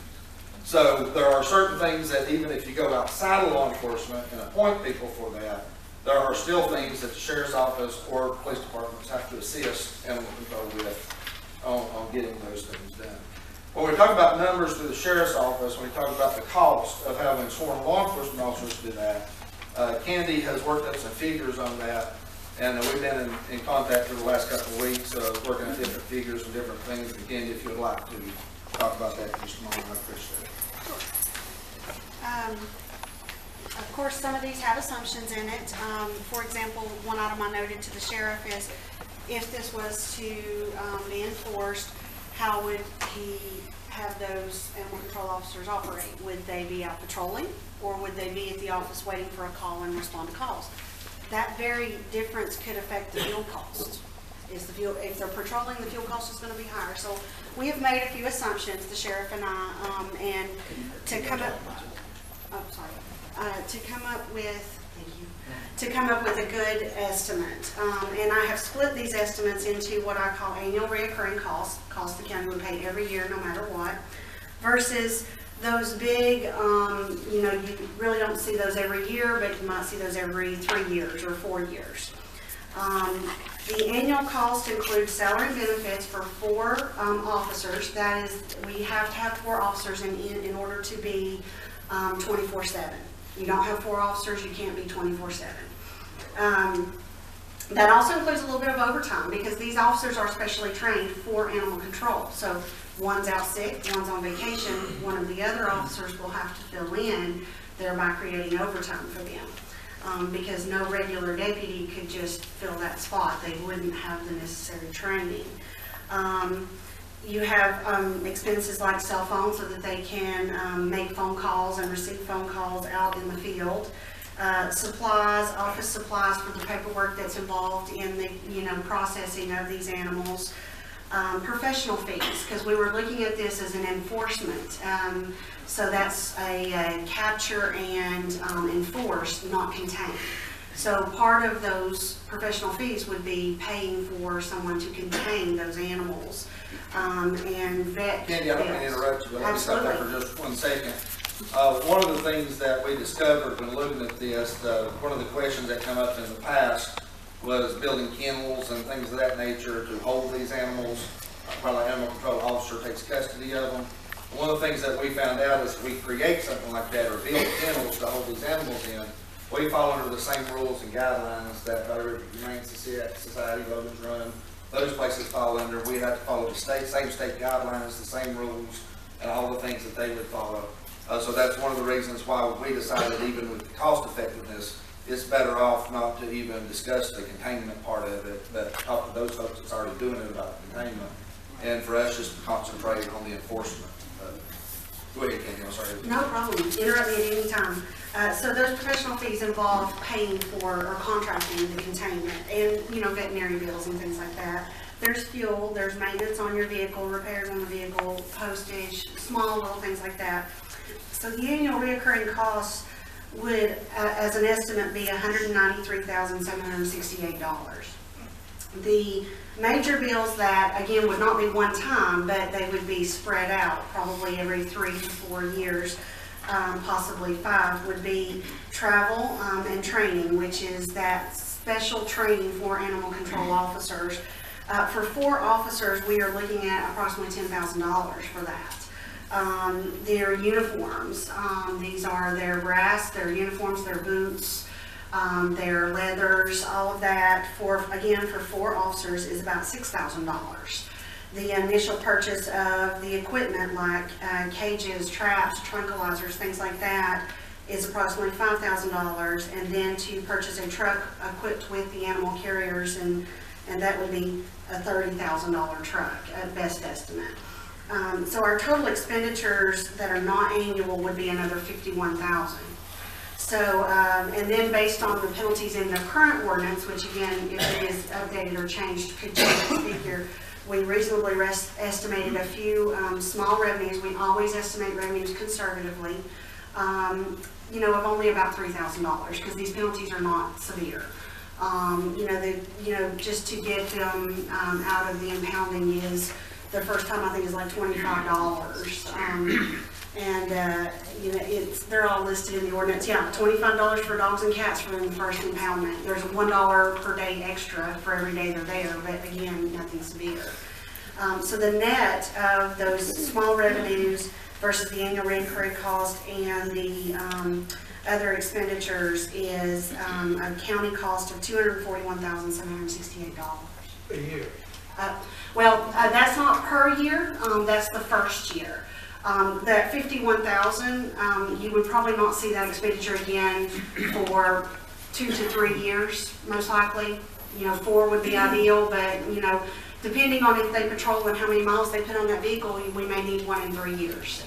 So there are certain things that even if you go outside of law enforcement and appoint people for that, there are still things that the sheriff's office or police departments have to assist animal control with on getting those things done. When we talk about numbers through the sheriff's office, when we talk about the cost of having sworn law enforcement officers do that, Candy has worked up some figures on that, and we've been in contact for the last couple of weeks, working at different figures and different things. And Candy, if you'd like to talk about that in just a moment, I appreciate it. Of course, some of these have assumptions in it. For example, one item I noted to the sheriff is, if this was to be enforced, how would he have those animal control officers operate? Would they be out patrolling, or would they be at the office waiting for a call and respond to calls? That very difference could affect the fuel cost. If they're patrolling, the fuel cost is going to be higher. So we have made a few assumptions, the sheriff and I, and to come up. To come up with a good estimate. And I have split these estimates into what I call annual reoccurring costs the county would pay every year no matter what, versus those big, you really don't see those every year, but you might see those every 3 years or 4 years. The annual cost includes salary and benefits for 4 officers. That is, we have to have 4 officers in order to be 24/7. You don't have 4 officers, you can't be 24/7. That also includes a little bit of overtime, because these officers are specially trained for animal control. So one's out sick, one's on vacation, one of the other officers will have to fill in, thereby creating overtime for them. Because no regular deputy could just fill that spot. They wouldn't have the necessary training. You have expenses like cell phones so that they can make phone calls and receive phone calls out in the field. Supplies, office supplies for the paperwork that's involved in the processing of these animals. Professional fees, because we were looking at this as an enforcement. So that's a capture and enforce, not contain. So part of those professional fees would be paying for someone to contain those animals. And vet. Candy, I don't mean to interrupt you, but let me stop there for just 1 second. One of the things that we discovered when looking at this, one of the questions that come up in the past was building kennels and things of that nature to hold these animals while the animal control officer takes custody of them. One of the things that we found out is if we create something like that or build kennels to hold these animals in, we fall under the same rules and guidelines that Valley River Humane Society, Logan's Run, those places fall under. We have to follow the same state guidelines, the same rules, and all the things that they would follow. So that's one of the reasons why we decided, even with the cost effectiveness, it's better off not to even discuss the containment part of it, but talk to those folks that's already doing it about the containment, and for us just to concentrate on the enforcement. Go ahead, Kenny, I'm sorry. No problem. Interrupt me at any time. So those professional fees involve paying for or contracting the containment and, veterinary bills and things like that. There's fuel, there's maintenance on your vehicle, repairs on the vehicle, postage, small little things like that. So the annual reoccurring costs would, as an estimate, be $193,768. The major bills that, again, would not be one time, but they would be spread out probably every 3 to 4 years, possibly 5, would be travel and training, which is that special training for animal control officers. For 4 officers, we are looking at approximately $10,000 for that. Their uniforms, these are their brass, their uniforms, their boots, their leathers, all of that, again, for 4 officers is about $6,000. The initial purchase of the equipment like cages, traps, tranquilizers, things like that is approximately $5,000, and then to purchase a truck equipped with the animal carriers, and that would be a $30,000 truck at best estimate. So our total expenditures that are not annual would be another $51,000. So, and then based on the penalties in the current ordinance, which again, if it is updated or changed, could change the figure, we reasonably estimated a few small revenues. We always estimate revenues conservatively, you know, of only about $3,000, because these penalties are not severe. Just to get them out of the impounding is, the first time I think is like $25. They're all listed in the ordinance. Yeah, $25 for dogs and cats for the first impoundment. There's $1 per day extra for every day they're there, but again, nothing severe. So the net of those small revenues versus the annual recurring cost and the other expenditures is a county cost of $241,768 A year. That's not per year. That's the first year. That $51,000, you would probably not see that expenditure again for 2 to 3 years, most likely. 4 would be ideal, but depending on if they patrol and how many miles they put on that vehicle, we may need 1 in 3 years.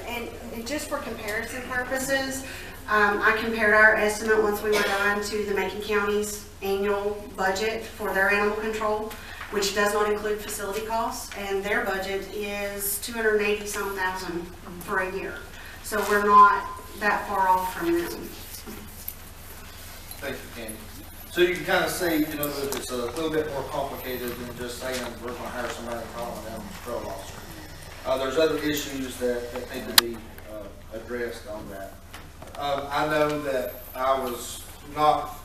And just for comparison purposes, I compared our estimate once we were done to the Macon County's annual budget for their animal control, which does not include facility costs, and their budget is $280-some thousand for a year. So we're not that far off from them. Thank you, Candy. So you can kind of see, that it's a little bit more complicated than just saying we're going to hire somebody to call an animal control officer. There's other issues that need to be addressed on that. I know that I was not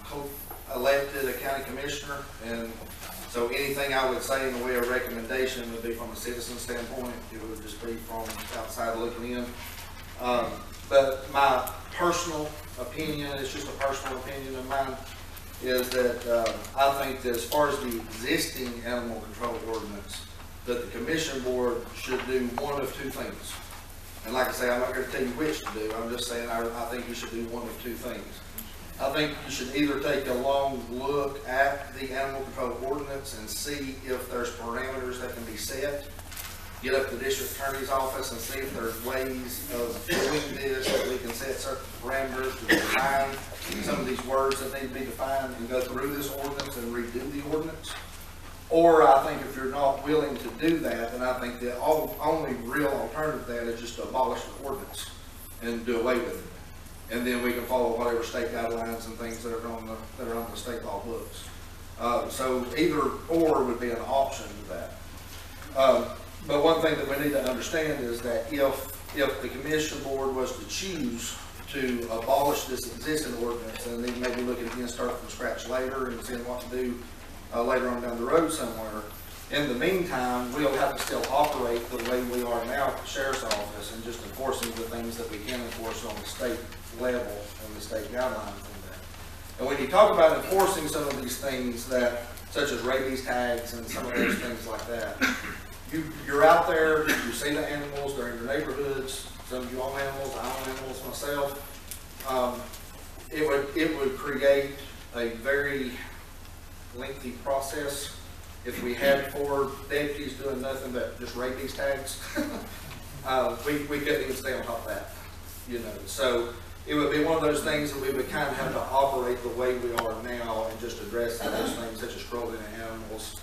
elected a county commissioner, and so anything I would say in the way of recommendation would be from a citizen standpoint. It would just be from outside looking in. But my personal opinion, it's just a personal opinion of mine, is that I think that as far as the existing animal control ordinance, that the commission board should do one of 2 things. And like I say, I'm not going to tell you which to do. I'm just saying I think you should do one of 2 things. I think you should either take a long look at the animal control ordinance and see if there's parameters that can be set. Get up to the district attorney's office and see if there's ways of doing this, that we can set certain parameters to define some of these words that need to be defined, and go through this ordinance and redo the ordinance. Or I think if you're not willing to do that, then I think the only real alternative to that is just to abolish the ordinance and do away with it. And then we can follow whatever state guidelines and things that are on the state law books. So either or would be an option to that. But one thing that we need to understand is that if the commission board was to choose to abolish this existing ordinance, and then maybe look at again, start from scratch later and seeing what to do later on down the road somewhere. In the meantime, we'll have to still operate the way we are now at the sheriff's office, and just enforcing the things that we can enforce on the state level and the state guidelines and that. And when you talk about enforcing some of these things such as rabies tags and some of those things like that, you're out there, you see the animals, they're in your neighborhoods. Some of you own animals, I own animals myself. It would create a very lengthy process if we had 4 deputies doing nothing but just rabies tags. We couldn't even stay on top of that, So it would be one of those things that we would kind of have to operate the way we are now and just address those things such as cruelty to animals,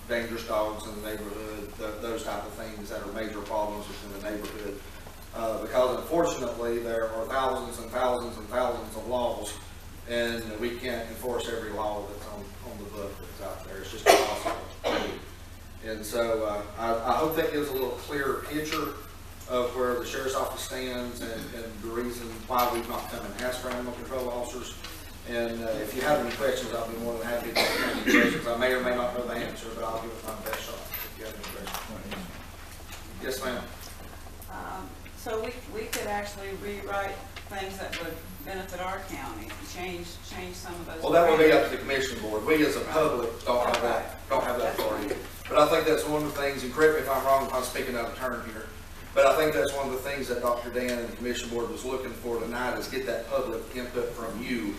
dangerous dogs in the neighborhood, those type of things that are major problems within the neighborhood. Because unfortunately there are thousands and thousands and thousands of laws, and we can't enforce every law that's on the book that's out there. It's just impossible. And so I hope that gives a little clearer picture of where the sheriff's office stands and the reason why we've not come and asked for animal control officers. And if you have any questions, I'll be more than happy to answer any questions. I may or may not know the answer, but I'll give it my best shot if you have any questions. Yes, ma'am. So we could actually rewrite things that would benefit our county, change some of those. Well, that would be up to the commission board. We as a public don't have that authority. But I think that's one of the things, and correct me if I'm wrong, if I'm speaking out of turn here, but I think that's one of the things that Dr. Dan and the commission board was looking for tonight, is get that public input from you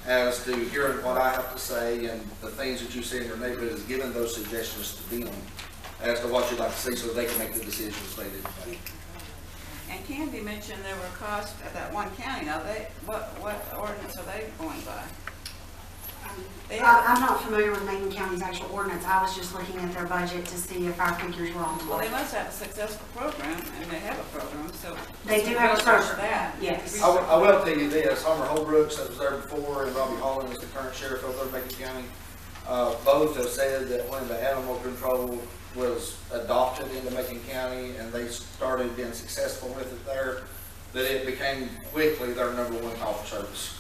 as to hearing what I have to say and the things that you see in your neighborhood, is giving those suggestions to them as to what you'd like to see so they can make the decisions they need to make. And Candy mentioned there were costs at that one county. Now, what ordinance are they going by? I'm not familiar with Macon County's actual ordinance. I was just looking at their budget to see if our figures were on Well, point. they must have a successful program, and they have a program, so. They do have a program. That. Yes. I will tell you this, Homer Holbrooks, that was there before, and Robbie Holland is the current sheriff of Macon County. Both have said that when the animal control was adopted into Macon County and they started being successful with it there, that it became quickly their #1 call for service.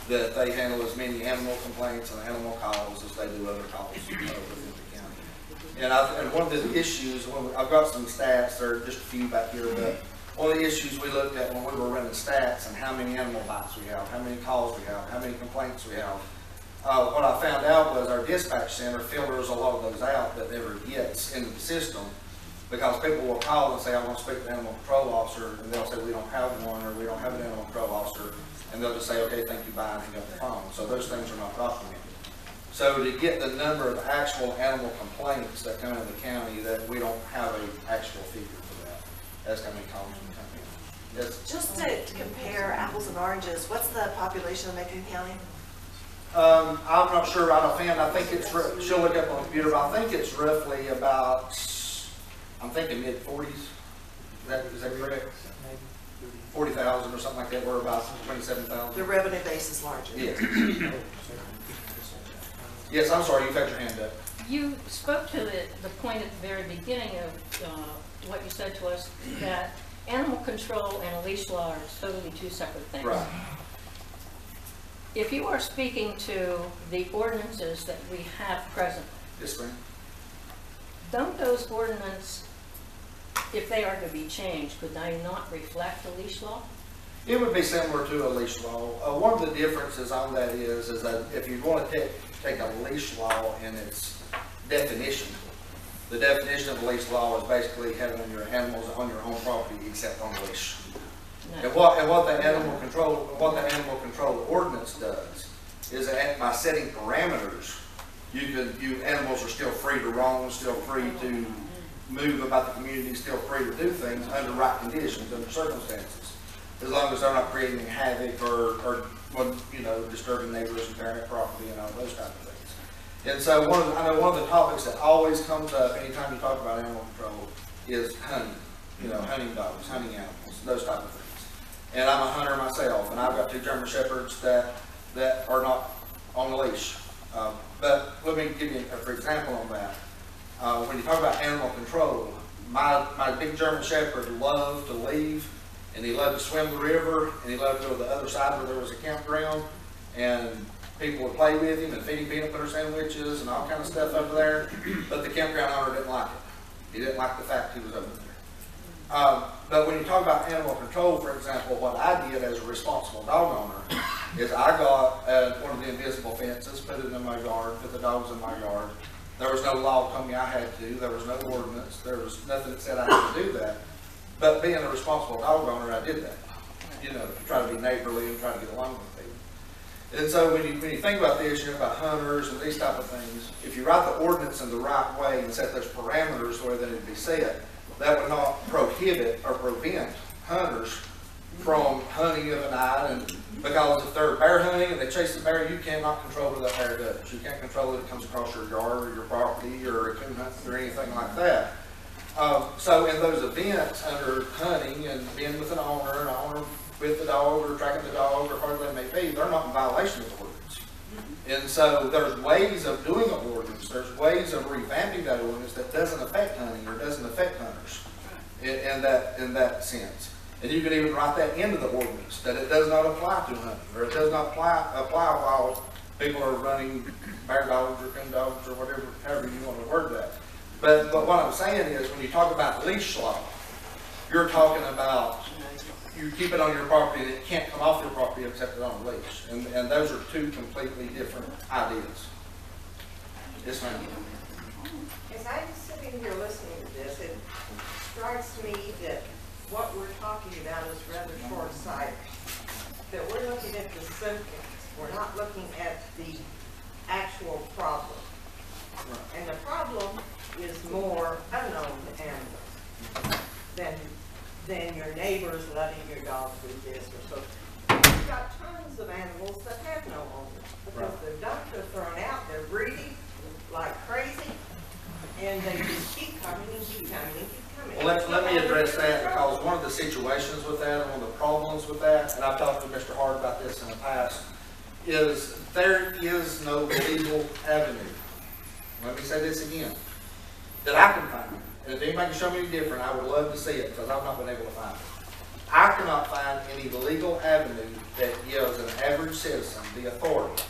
That they handle as many animal complaints and animal calls as they do other calls within the county. And one of the issues, I've got some stats, there are just a few back here, but one of the issues we looked at when we were running stats and how many animal bites we have, how many calls we have, how many complaints we have. What I found out was our dispatch center filters a lot of those out that never gets into the system, because people will call and say, I want to speak to the animal control officer, and they'll say, we don't have one, or we don't have an animal control officer, and they'll just say, okay, thank you, bye, and hang up the phone. So those things are not documented. So to get the number of actual animal complaints that come into the county, that we don't have an actual figure for that. That's how many calls we come in. Yes. Just to compare apples and oranges, what's the population of Macon County? I'm not sure right offhand. I think it's, she'll look up on the computer, but I think it's roughly about, I'm thinking mid-40s. Is that correct? 40,000 or something like that. We're about 27,000. The revenue base is larger. Yes. Yes, I'm sorry, you've got your hand up. You spoke to the point at the very beginning of what you said to us, that animal control and a leash law are totally two separate things. Right. If you are speaking to the ordinances that we have present, Yes, ma'am. don't those ordinances, if they are to be changed, could they not reflect the leash law? It would be similar to a leash law. One of the differences on that is that if you want to take a leash law and its definition, the definition of a leash law is basically having your animals on your own property except on a leash. No. And what the animal control ordinance does is that by setting parameters, animals are still free to roam, still free to move about the community, still free to do things under right conditions, under circumstances, as long as they're not creating havoc or disturbing neighbors and tearing up property and all those kinds of things. And so I know one of the topics that always comes up anytime you talk about animal control is hunting. Hunting dogs, hunting animals, those type of things. And I'm a hunter myself, and I've got 2 German Shepherds that are not on the leash. But let me give you for example on that. When you talk about animal control, my big German Shepherd loved to leave, and he loved to swim the river, and he loved to go to the other side where there was a campground, and people would play with him and feed him peanut butter sandwiches and all kind of stuff over there. But the campground owner didn't like it. He didn't like the fact he was over there. But when you talk about animal control, for example, what I did as a responsible dog owner is I got one of the invisible fences, put it in my yard, put the dogs in my yard. There was no law telling me I had to. There was no ordinance. There was nothing that said I had to do that. But being a responsible dog owner, I did that. To try to be neighborly and try to get along with people. And so when you think about this, about hunters and these type of things, if you write the ordinance in the right way and set those parameters the way they need to be set, that would not prohibit or prevent hunters from hunting of a night. And because if they're bear hunting and they chase the bear, you cannot control where that bear goes. You can't control it comes across your yard or your property or a coon hunt or anything like that. So in those events under hunting and being with an owner with the dog or tracking the dog or whatever they may be, they're not in violation of the ordinance. And so there's ways of doing an ordinance, there's ways of revamping that ordinance that doesn't affect hunting or doesn't affect hunters in that sense. And you can even write that into the ordinance, that it does not apply to hunting, or it does not apply while people are running bear dogs or coon dogs or whatever, however you want to word that. But what I'm saying is, when you talk about leash law, you're talking about you keep it on your property and it can't come off your property except it's on a leash. And those are two completely different ideas. Yes, ma'am. As I'm sitting here listening to this, it strikes me that what we're talking about is rather short-sighted. That we're looking at the symptoms, we're not looking at the actual problem. Right. And the problem is more unknown animals than your neighbors letting your dog do this or so. You've got tons of animals that have no owners because they're dumped, they're thrown out, they're breeding like crazy, and they just keep coming and keep coming and keep coming. Well, let me address that, because one of the situations with that, and one of the problems with that, and I've talked to Mr. Hart about this in the past, is there is no legal avenue. Let me say this again, that I can find. And if anybody can show me different, I would love to see it, because I've not been able to find it. I cannot find any legal avenue that gives an average citizen the authority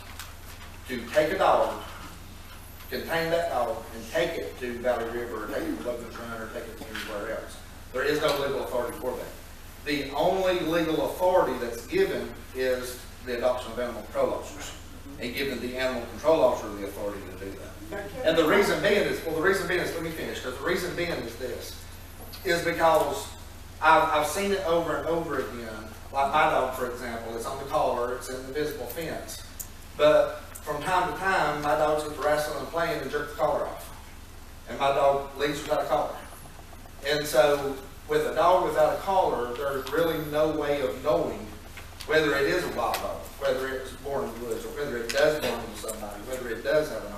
to take a dog, contain that dog, and take it to Valley River, or take it to Logan's Run, or take it to anywhere else. There is no legal authority for that. The only legal authority that's given is the adoption of animal control officers, and giving the animal control officer the authority to do that. And the reason being is, let me finish, because the reason being is this, is because I've seen it over and over again. Like my dog, for example, it's on the collar, it's in the visible fence. But from time to time, my dogs get to wrestling and playing and jerk the collar off. And my dog leaves without a collar. And so, with a dog without a collar, there's really no way of knowing whether it is a wild dog, whether it's born in the woods, or whether it does belong to somebody, whether it does have an owner.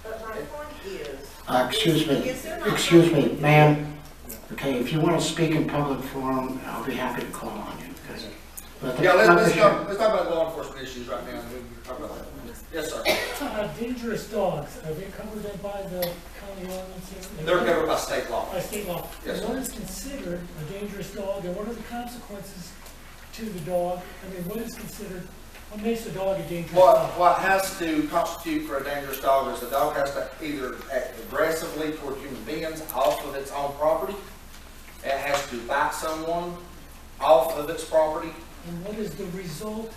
But my point is... Excuse me, ma'am. Okay, if you want to speak in public forum, I'll be happy to call on you. Yeah, let's talk about law enforcement issues right now. We'll talk about that. Yes, sir. Dangerous dogs, are they covered by the county ordinance? They're covered by state law. By state law. Yes, and what is considered a dangerous dog, and what are the consequences to the dog? I mean, what makes a dog a dangerous dog? What has to constitute for a dangerous dog is the dog has to either act aggressively toward human beings off of its own property. It has to bite someone off of its property. And what is the result?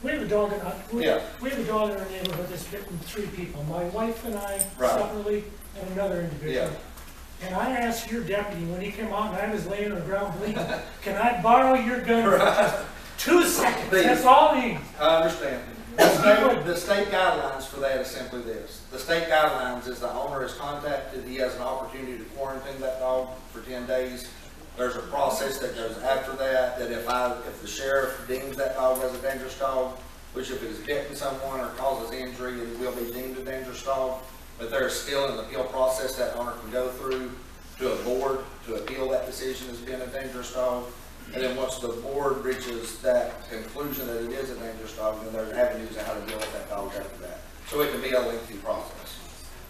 We have a dog in our neighborhood that's bitten 3 people. My wife and I separately, and another individual. Yeah. And I asked your deputy when he came out and I was laying on the ground bleeding, can I borrow your gun for just 2 seconds? That's all he needs. I understand. The state guidelines for that is simply this. The state guidelines is the owner is contacted, he has an opportunity to quarantine that dog for 10 days. There's a process that goes after that, that if the sheriff deems that dog as a dangerous dog, which if it is bitten someone or causes injury, it will be deemed a dangerous dog. But there's still an appeal process that owner can go through to a board to appeal that decision as being a dangerous dog. And then once the board reaches that conclusion that it is a dangerous dog, then there's avenues of how to deal with that dog after that. So it can be a lengthy process.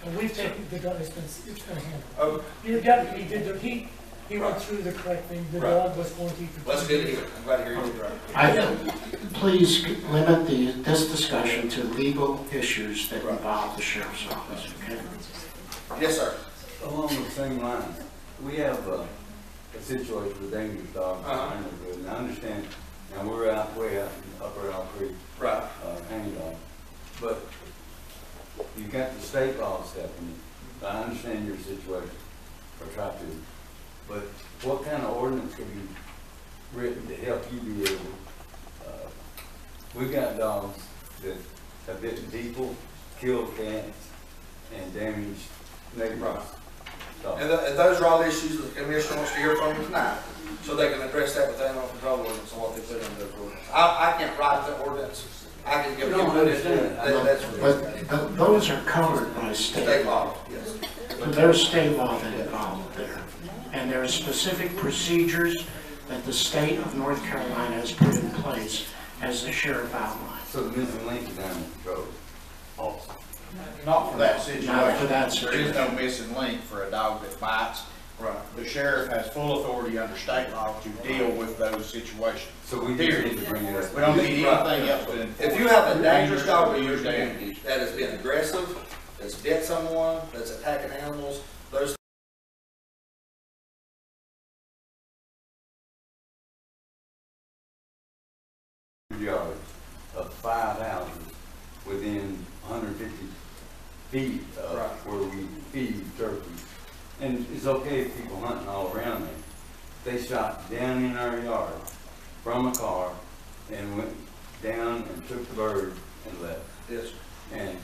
And we've taken the dog, it's been handled. Oh. Your deputy he went through the correct thing. The dog was quarantined for 2 That's good to hear. I'm glad to hear you did right. Please limit this discussion to legal issues that involve the sheriff's office, okay? Yes, sir. Along the same lines, we have a situation with dangerous dogs. And I understand, now we're out way out in Upper Elk Creek, hanging dog. But you got the state law stepping in. I understand your situation, or try to. But what kind of ordinance have you written to help you be able? We've got dogs that have bitten people, killed cats, and damaged neighbors. And those are all issues that the commissioner wants to hear from tonight, so they can address that with the animal control ordinance and what they put in the ordinance. I can't write the ordinance. I can give you it. But those are covered by state law. Yes. So there's state law that involved there. And there are specific procedures that the state of North Carolina has put in place as the sheriff outlined. So the missing link is animal control also? Not for that situation. Not for that situation. There is no missing link for a dog that bites Right. The sheriff has full authority under state law to deal with those situations. So we just need to bring it up. We don't need anything else to enforce. If you have a dangerous dog in your community that has been aggressive, that's bit someone, that's attacking animals, those yards of 5 houses within 150 feet of Right. where we feed turkeys. And it's okay if people hunting all around there. They shot down in our yard from a car and went down and took the bird and left. Yes. And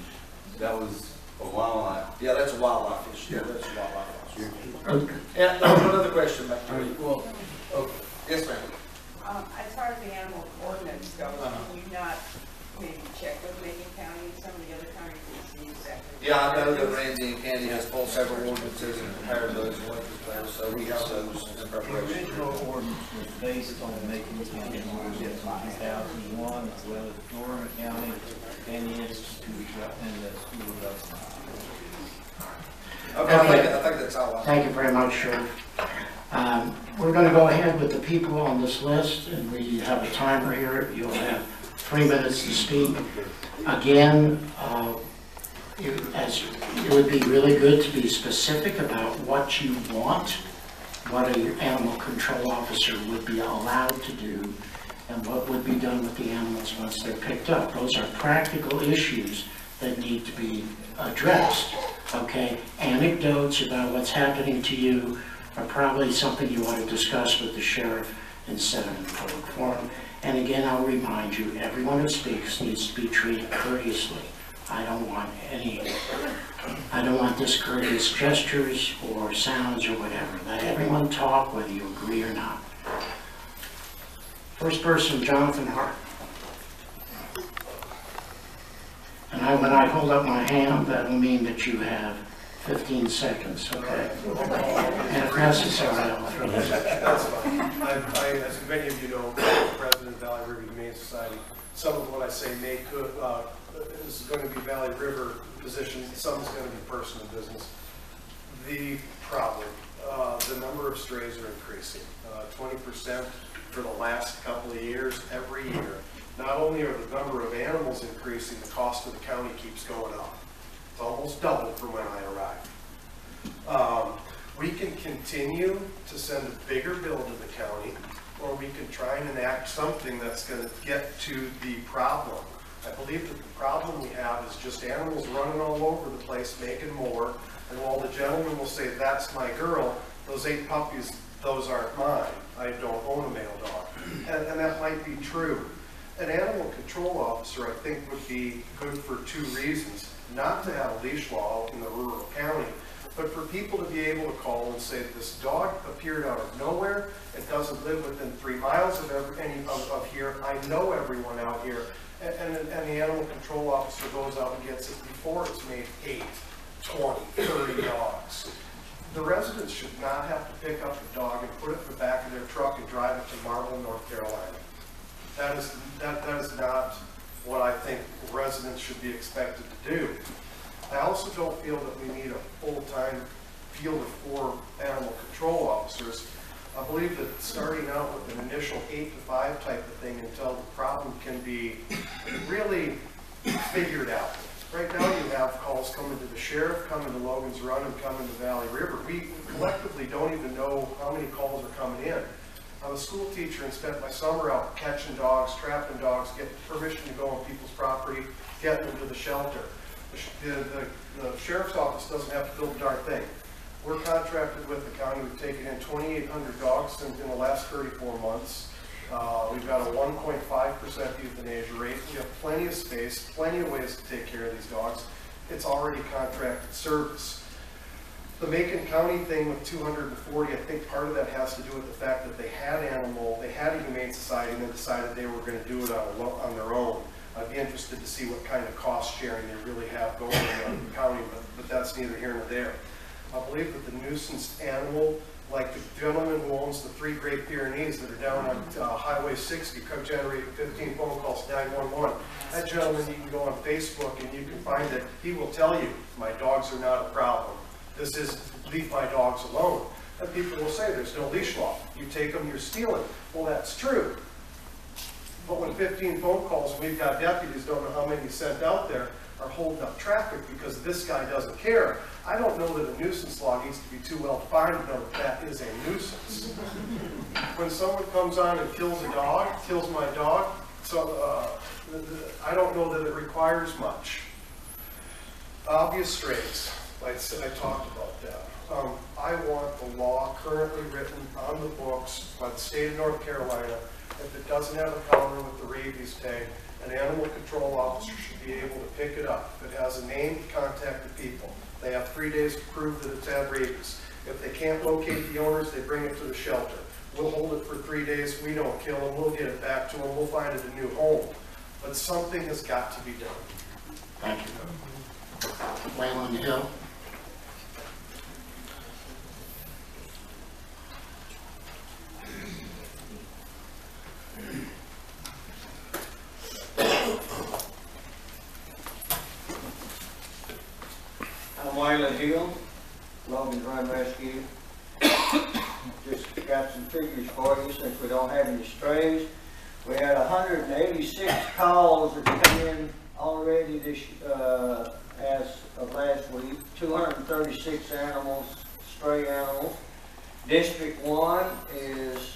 that was a wildlife. Yeah, that's a wildlife issue. Yeah, that's a wildlife issue. Okay. And there's another question back there. Well, okay. Yes, ma'am. As far as the animal ordinance goes, can you not maybe check with Macon County and some of the other counties and see exactly? Yeah, I know that Ramsey and Candy has pulled several ordinances and compared those and looked at those, so we have those in The preparation. original ordinance was based on Macon County ordinance in 2001, as well as Dorman County and the Institute and the School of Government. Okay, I think that's all. Thank you very much, Sheriff. We're going to go ahead with the people on this list, and we have a timer here. You'll have 3 minutes to speak. Again, it would be really good to be specific about what you want, what an animal control officer would be allowed to do, and what would be done with the animals once they're picked up. Those are practical issues that need to be addressed, okay? Anecdotes about what's happening to you are probably something you want to discuss with the sheriff instead of in public forum. And again, I'll remind you, everyone who speaks needs to be treated courteously. I don't want discourteous gestures or sounds or whatever. Let everyone talk, whether you agree or not. First person, Jonathan Hart. And when I hold up my hand, that will mean that you have 15 seconds, okay? And if necessary, I'll throw it. That's fine. As many of you know, President of Valley River Humane Society, some of what I say is going to be Valley River position, some is going to be personal business. The problem, the number of strays are increasing, 20% for the last couple of years, every year. Not only are the number of animals increasing, the cost of the county keeps going up. It's almost doubled from when I arrived. We can continue to send a bigger bill to the county, or we can try and enact something that's going to get to the problem. I believe that the problem we have is just animals running all over the place, making more, and while the gentleman will say, that's my girl, those 8 puppies, those aren't mine. I don't own a male dog. And that might be true. An animal control officer, I think, would be good for 2 reasons. Not to have a leash law in the rural county, but for people to be able to call and say, this dog appeared out of nowhere, it doesn't live within 3 miles of here, I know everyone out here, and the animal control officer goes out and gets it before it's made 8, 20, 30 dogs. The residents should not have to pick up the dog and put it in the back of their truck and drive it to Marble, North Carolina. That is not what I think residents should be expected to do. I also don't feel that we need a full-time field of 4 animal control officers. I believe that starting out with an initial 8 to 5 type of thing until the problem can be really figured out. Right now you have calls coming to the sheriff, coming to Logan's Run, and coming to Valley River. We collectively don't even know how many calls are coming in. I'm a school teacher and spent my summer out catching dogs, trapping dogs, getting permission to go on people's property, getting them to the shelter. The sheriff's office doesn't have to build a darn thing. We're contracted with the county. We've taken in 2,800 dogs in the last 34 months. We've got a 1.5% euthanasia rate. We have plenty of space, plenty of ways to take care of these dogs. It's already contracted service. The Macon County thing with 240, I think part of that has to do with the fact that they had a humane society and then decided they were going to do it on their own. I'd be interested to see what kind of cost sharing they really have going on in the county, but that's neither here nor there. I believe that the nuisance animal, like the gentleman who owns the 3 Great Pyrenees that are down on Highway 60, generating 15 phone calls to 911. That gentleman, you can go on Facebook and you can find that he will tell you, my dogs are not a problem. This is, leave my dogs alone. And people will say there's no leash law. You take them, you're stealing. Well, that's true. But when 15 phone calls, and we've got deputies, don't know how many sent out there, are holding up traffic because this guy doesn't care, I don't know that a nuisance law needs to be too well defined to know that that is a nuisance. When someone comes on and kills a dog, kills my dog, so I don't know that it requires much. Obvious strays, like I talked about that. I want the law currently written on the books by the state of North Carolina. If it doesn't have a counter with the rabies tag, an animal control officer should be able to pick it up. If it has a name, contact the people. They have 3 days to prove that it's had rabies. If they can't locate the owners, they bring it to the shelter. We'll hold it for 3 days. We don't kill them. We'll get it back to them. We'll find it a new home. But something has got to be done. Thank you. Wayland Hill. I'm Wayland Hill, Logan's Run Rescue. Just got some figures for you since we don't have any strays. We had 186 calls that come in already this as of last week. 236 animals, stray animals. District 1 is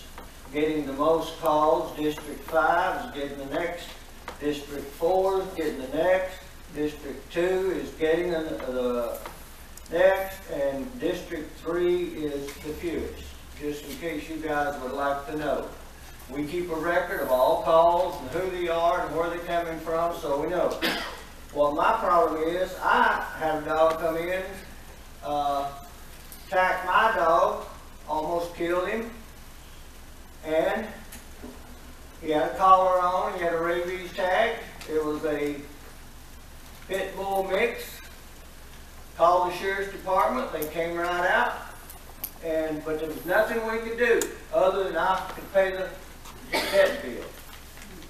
getting the most calls. District 5 is getting the next. District 4 is getting the next. District 2 is getting the next, and District 3 is the fewest, just in case you guys would like to know. We keep a record of all calls and who they are and where they're coming from, so we know. Well, my problem is, I had a dog come in, attacked my dog, almost killed him, and he had a collar on, he had a rabies tag. It was a pit bull mix. Called the sheriff's department, they came right out, but there was nothing we could do other than I could pay the vet bill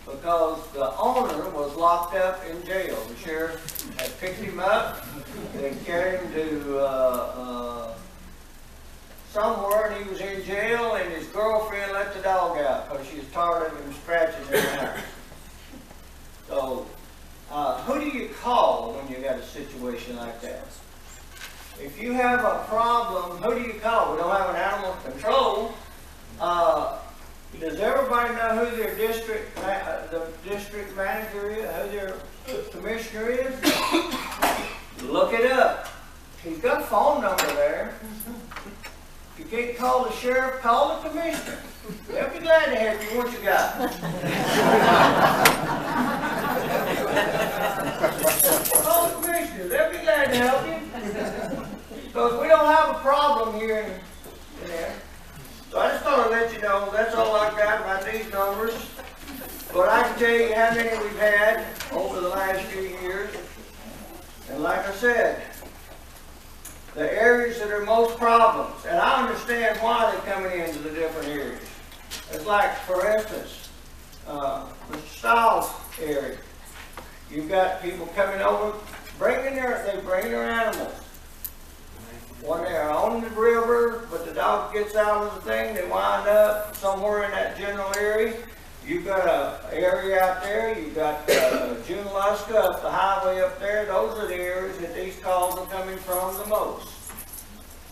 because the owner was locked up in jail. The sheriff had picked him up and carried him to somewhere, and he was in jail, and his girlfriend let the dog out because she was tired of him scratching in the house. So, who do you call when you got a situation like that? If you have a problem, who do you call? We don't have an animal control. Does everybody know who their the district manager is, who their commissioner is? Look it up. He's got a phone number there. If you can't call the sheriff, call the commissioner. They'll be glad to help you. What you got? Call the commissioner. They'll be glad to help you. Because we don't have a problem here in there. So I just thought I'd let you know, that's all I got about these numbers. But I can tell you how many we've had over the last few years. And like I said, the areas that are most problems, and I understand why they're coming into the different areas. It's like, for instance, Mr. Stiles' area. You've got people coming over, bringing their animals. When they're on the river, but the dog gets out of the thing, they wind up somewhere in that general area. You've got an area out there, you've got Junaluska up the highway up there. Those are the areas that these calls are coming from the most.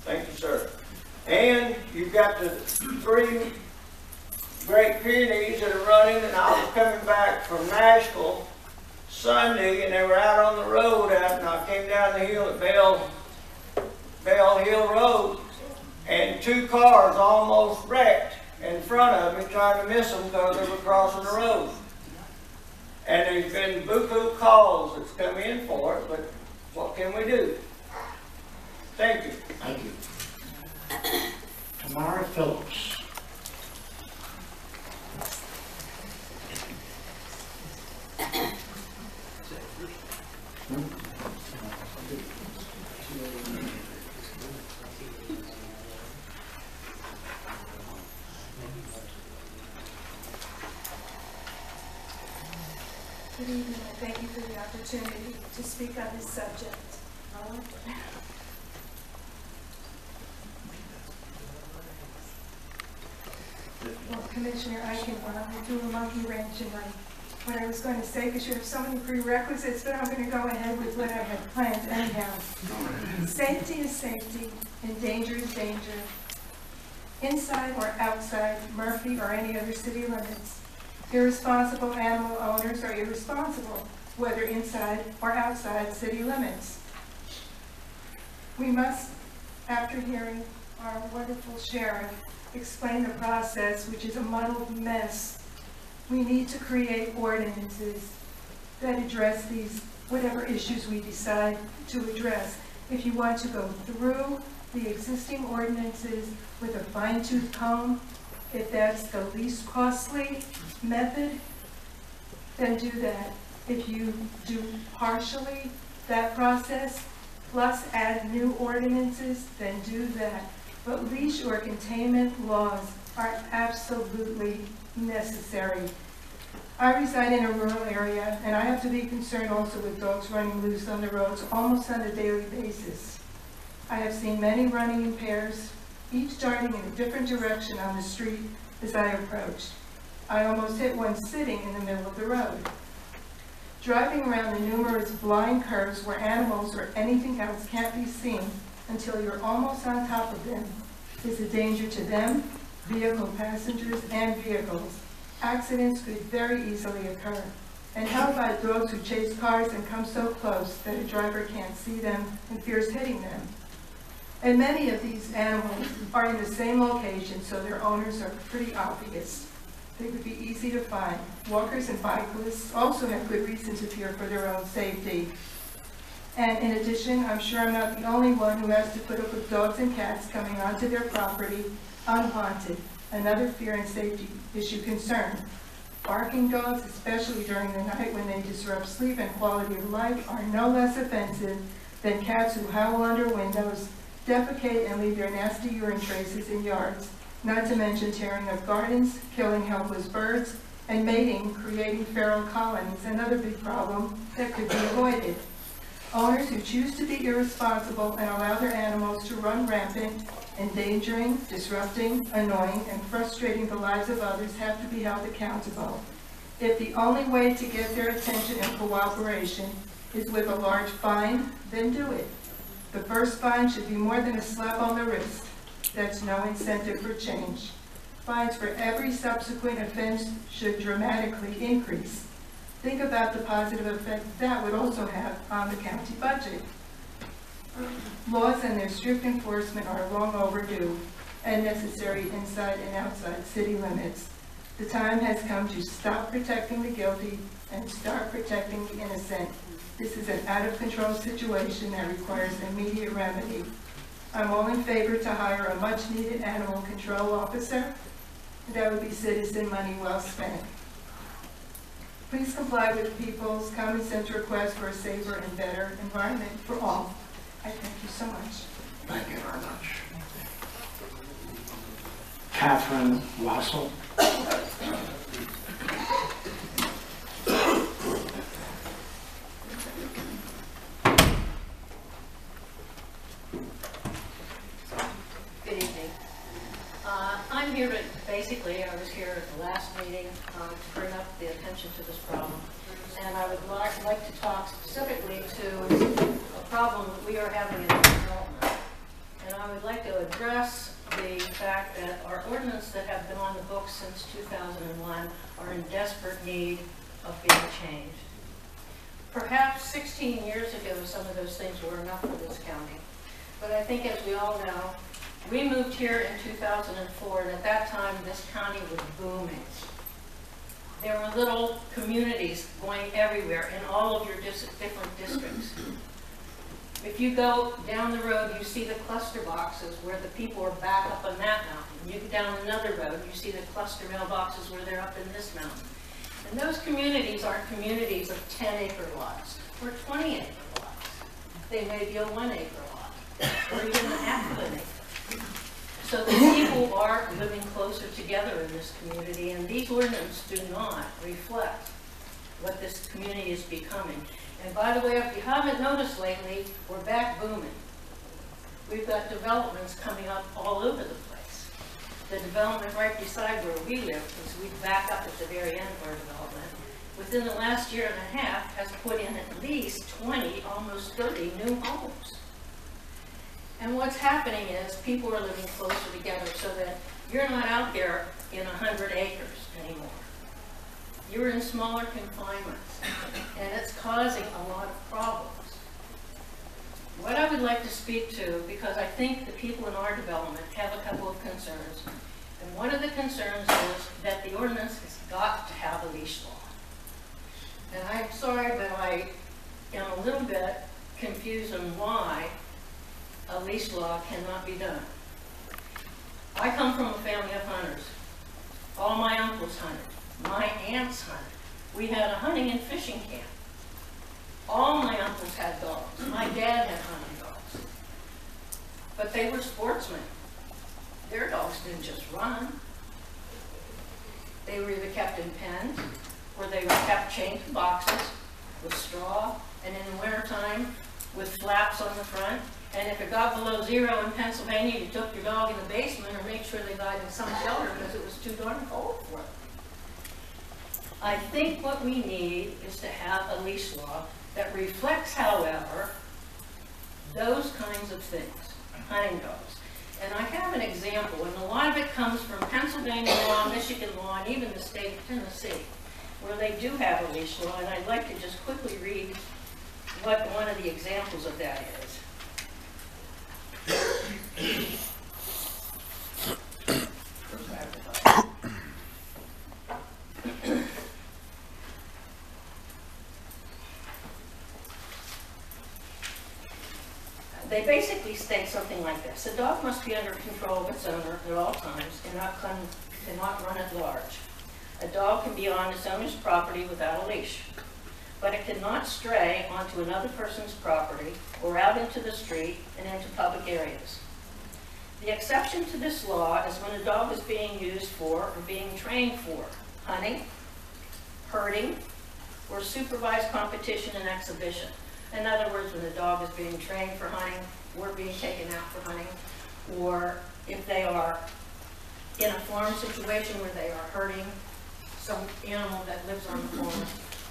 Thank you, sir. And you've got the 3 Great Pyrenees that are running, and I was coming back from Nashville Sunday, and they were out on the road, and I came down the hill at Bell Hill Road, and 2 cars almost wrecked in front of me, trying to miss them because they were crossing the road. And there's been buku calls that's come in for it, but what can we do? Thank you. Thank you. Tamara Phillips. Good evening, and thank you for the opportunity to speak on this subject. Commissioner Eichenbaum through a monkey wrench in what I was going to say, because you have so many prerequisites, but I'm going to go ahead with what I had planned anyhow. Safety is safety, and danger is danger. Inside or outside Murphy or any other city limits, irresponsible animal owners are irresponsible, whether inside or outside city limits. We must, after hearing our wonderful sheriff explain the process, which is a muddled mess, we need to create ordinances that address these, whatever issues we decide to address. If you want to go through the existing ordinances with a fine-tooth comb, if that's the least costly method, then do that. If you do partially that process, plus add new ordinances, then do that. But leash or containment laws are absolutely necessary. I reside in a rural area, and I have to be concerned also with dogs running loose on the roads almost on a daily basis. I have seen many running in pairs, each darting in a different direction on the street as I approached. I almost hit one sitting in the middle of the road. Driving around the numerous blind curves where animals or anything else can't be seen until you're almost on top of them is a danger to them, vehicle passengers, and vehicles. Accidents could very easily occur. And how about dogs who chase cars and come so close that a driver can't see them and fears hitting them? And many of these animals are in the same location, so their owners are pretty obvious. They would be easy to find. Walkers and bicyclists also have good reason to fear for their own safety. And in addition, I'm sure I'm not the only one who has to put up with dogs and cats coming onto their property unwanted. Another fear and safety issue concern. Barking dogs, especially during the night when they disrupt sleep and quality of life, are no less offensive than cats who howl under windows, defecate and leave their nasty urine traces in yards, not to mention tearing up gardens, killing helpless birds, and mating, creating feral colonies, another big problem that could be avoided. Owners who choose to be irresponsible and allow their animals to run rampant, endangering, disrupting, annoying, and frustrating the lives of others have to be held accountable. If the only way to get their attention and cooperation is with a large fine, then do it. The first fine should be more than a slap on the wrist. That's no incentive for change. Fines for every subsequent offense should dramatically increase. Think about the positive effect that would also have on the county budget. Laws and their strict enforcement are long overdue and necessary inside and outside city limits. The time has come to stop protecting the guilty and start protecting the innocent. This is an out-of-control situation that requires immediate remedy. I'm all in favor to hire a much-needed animal control officer. That would be citizen money well spent. Please comply with people's common sense request for a safer and better environment for all. I thank you so much. Thank you very much. Catherine Wassel. Good evening. I'm here to, basically, I was here at the last meeting to bring up the attention to this problem. And I would like to talk specifically to a problem that we are having in development. And I would like to address the fact that our ordinance that have been on the books since 2001 are in desperate need of being changed. Perhaps 16 years ago, some of those things were enough for this county. But I think, as we all know, we moved here in 2004, and at that time, this county was booming. There were little communities going everywhere in all of your different districts. If you go down the road, you see the cluster boxes where the people are back up on that mountain. You go down another road, you see the cluster mailboxes where they're up in this mountain. And those communities are communities of 10-acre lots or 20-acre lots. They may be a 1-acre lot or even half of an acre. So the people are living closer together in this community, and these ordinances do not reflect what this community is becoming. And by the way, if you haven't noticed lately, we're back booming. We've got developments coming up all over the place. the development right beside where we live, because we back up at the very end of our development, within the last year and a half has put in at least 20, almost 30 new homes. And what's happening is people are living closer together so that you're not out there in 100 acres anymore. You're in smaller confinements, and it's causing a lot of problems. What I would like to speak to, because I think the people in our development have a couple of concerns, and one of the concerns is that the ordinance has got to have a leash law. And I'm sorry, but I am a little bit confused on why a leash law cannot be done. I come from a family of hunters. All my uncles hunted. My aunts hunted. We had a hunting and fishing camp. All my uncles had dogs. My dad had hunting dogs. But they were sportsmen. Their dogs didn't just run. They were either kept in pens, or they were kept chained to boxes with straw, and in the wintertime with flaps on the front. And if it got below zero in Pennsylvania, you took your dog in the basement or made sure they got in some shelter because it was too darn cold for them. I think what we need is to have a leash law that reflects, however, those kinds of things, hunting dogs. And I have an example, and a lot of it comes from Pennsylvania law, Michigan law, and even the state of Tennessee, where they do have a leash law, and I'd like to just quickly read what one of the examples of that is. They basically state something like this: a dog must be under control of its owner at all times and cannot run at large. A dog can be on its owner's property without a leash, but it cannot stray onto another person's property or out into the street and into public areas. The exception to this law is when a dog is being used for or being trained for hunting, herding, or supervised competition and exhibition. In other words, when the dog is being trained for hunting, or being taken out for hunting, or if they are in a farm situation where they are herding some animal that lives on the farm,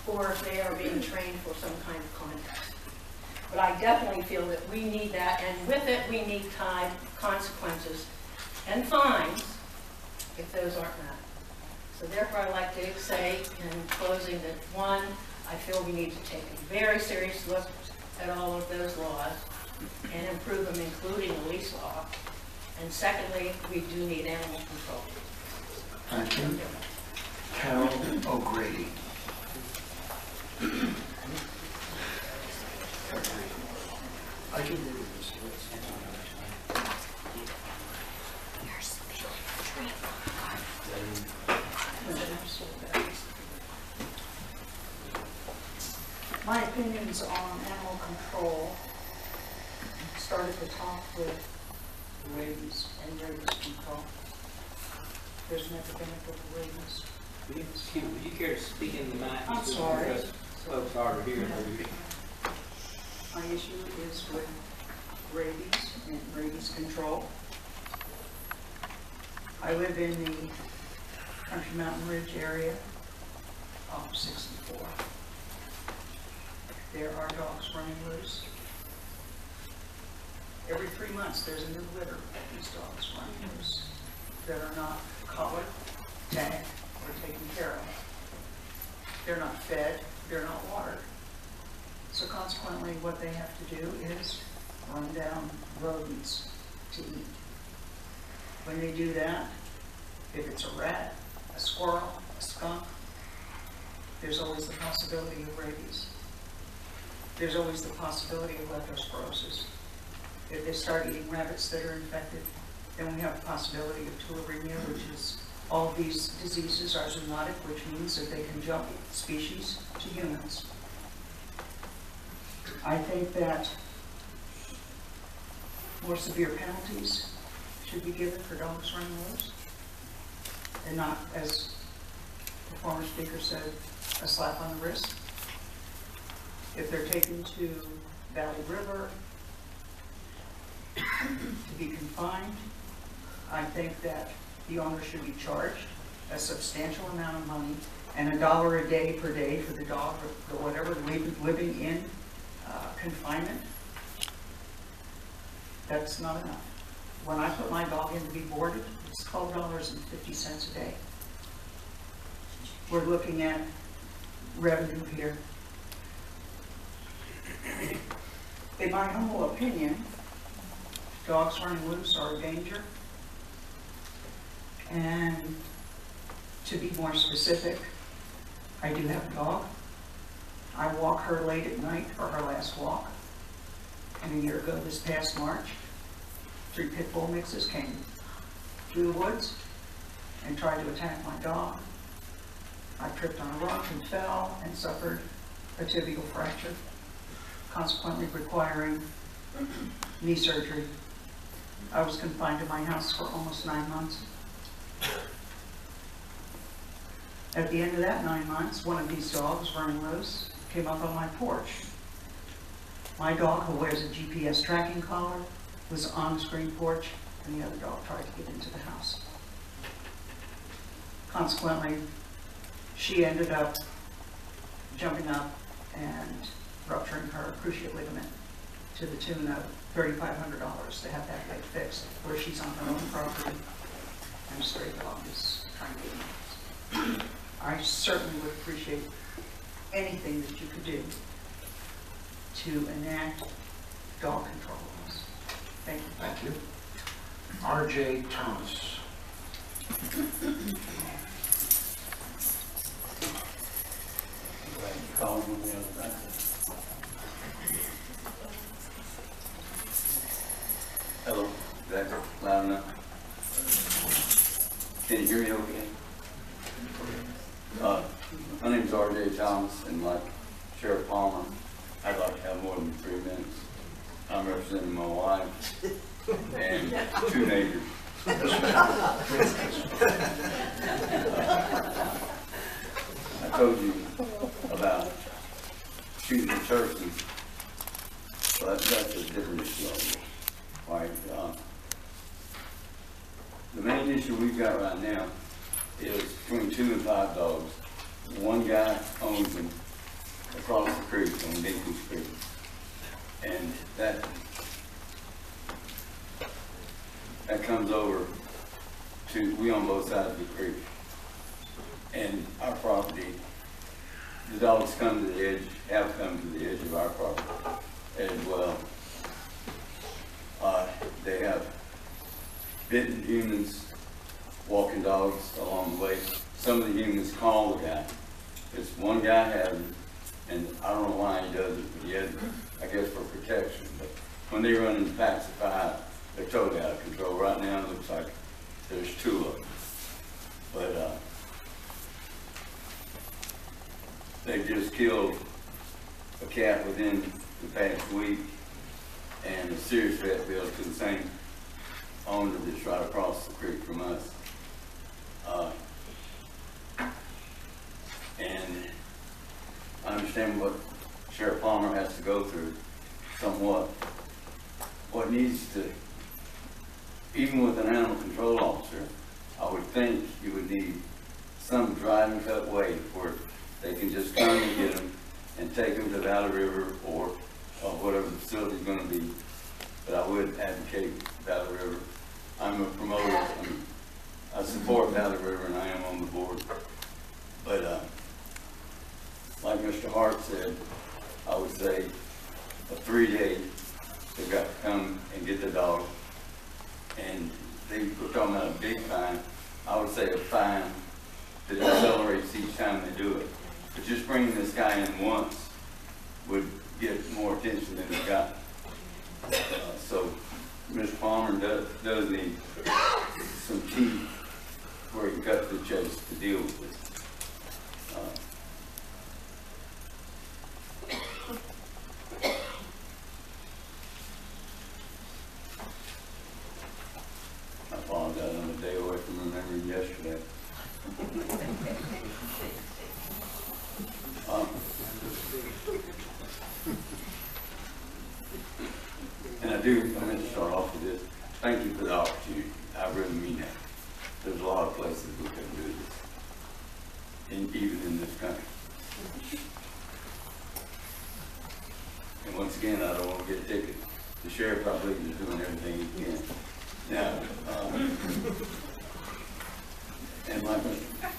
or if they are being trained for some kind of contest. But I definitely feel that we need that, and with it, we need time, consequences, and fines if those aren't met. So therefore, I'd like to say in closing that, one, I feel we need to take a very serious look at all of those laws and improve them, including the leash law. And secondly, we do need animal control. Thank you. Carol O'Grady. I can read this. My opinions on animal control start at the top with rabies and rabies control. There's never been a book of rabies. Would you care to speak in the mic? I'm sorry. Folks hard to hear. My issue is with rabies and rabies control. I live in the Country Mountain Ridge area off 64. There are dogs running loose. Every 3 months there's a new litter of these dogs running loose that are not collared, tagged, or taken care of. They're not fed, they're not watered. So consequently, what they have to do is run down rodents to eat. When they do that, if it's a rat, a squirrel, a skunk, there's always the possibility of rabies. There's always the possibility of leptospirosis. If they start eating rabbits that are infected, then we have the possibility of tularemia, which is all of these diseases are zoonotic, which means that they can jump species to humans. I think that more severe penalties should be given for dogs running loose, and not, as the former speaker said, a slap on the wrist. If they're taken to Valley River to be confined, I think that the owner should be charged a substantial amount of money and $1 a day per day for the dog or whatever living in confinement. That's not enough. When I put my dog in to be boarded, it's $12.50 a day. We're looking at revenue here. In my humble opinion, dogs running loose are a danger. And to be more specific, I do have a dog. I walk her late at night for her last walk. And a year ago, this past March, 3 pit bull mixes came through the woods and tried to attack my dog. I tripped on a rock and fell and suffered a tibial fracture, consequently requiring knee surgery. I was confined to my house for almost 9 months. At the end of that 9 months, one of these dogs, running loose, came up on my porch. My dog, who wears a GPS tracking collar, was on the screen porch, and the other dog tried to get into the house. Consequently, she ended up jumping up and rupturing her cruciate ligament to the tune of $3,500 to have that leg fixed, where she's on her own property and a stray dog is trying to get in. I certainly would appreciate anything that you could do to enact dog control laws. Thank you. Thank you. R.J. Thomas. Hello, is that loud enough? Can you hear me okay? My name is R.J. Thomas, and like Sheriff Palmer, I'd like to have more than 3 minutes. I'm representing my wife and 2 neighbors. I told you about shooting a turkey, but that's a different issue. Right? The main issue we've got right now is between 2 and 5 dogs. One guy owns them across the creek on Deacon's Creek, and that comes over to, we own both sides of the creek, and our property, the dogs come to the edge, have come to the edge of our property as well. They have bitten humans, walking dogs along the way. Some of the humans call the guy. It's one guy has them, and I don't know why he does it, but he has it, I guess for protection. But when they run in packs of 5, they're totally out of control. Right now it looks like there's 2 of them. But they just killed a cat within the past week, and a serious vet bill to the same owner that's right across the creek from us. And I understand what Sheriff Palmer has to go through somewhat. What needs to, even with an animal control officer, I would think you would need some drive and cut way where they can just come and get them and take them to Valley River or whatever the facility is going to be. But I would advocate Valley River. I'm a promoter. I support Valley River, and I am on the board. But like Mr. Hart said, I would say a 3-day, they've got to come and get the dog. And we're talking about a big fine. I would say a fine that accelerates each time they do it. But just bringing this guy in once would get more attention than he got. So Mr. Palmer does need some teeth where he can cut the chase to deal with it. I apologize, I'm a day away from remembering yesterday. And I meant to start off with this. Thank you for the opportunity. I really mean that. There's a this country. And once again, I don't want to get a ticket. The sheriff, I believe, is doing everything he can. Now, and like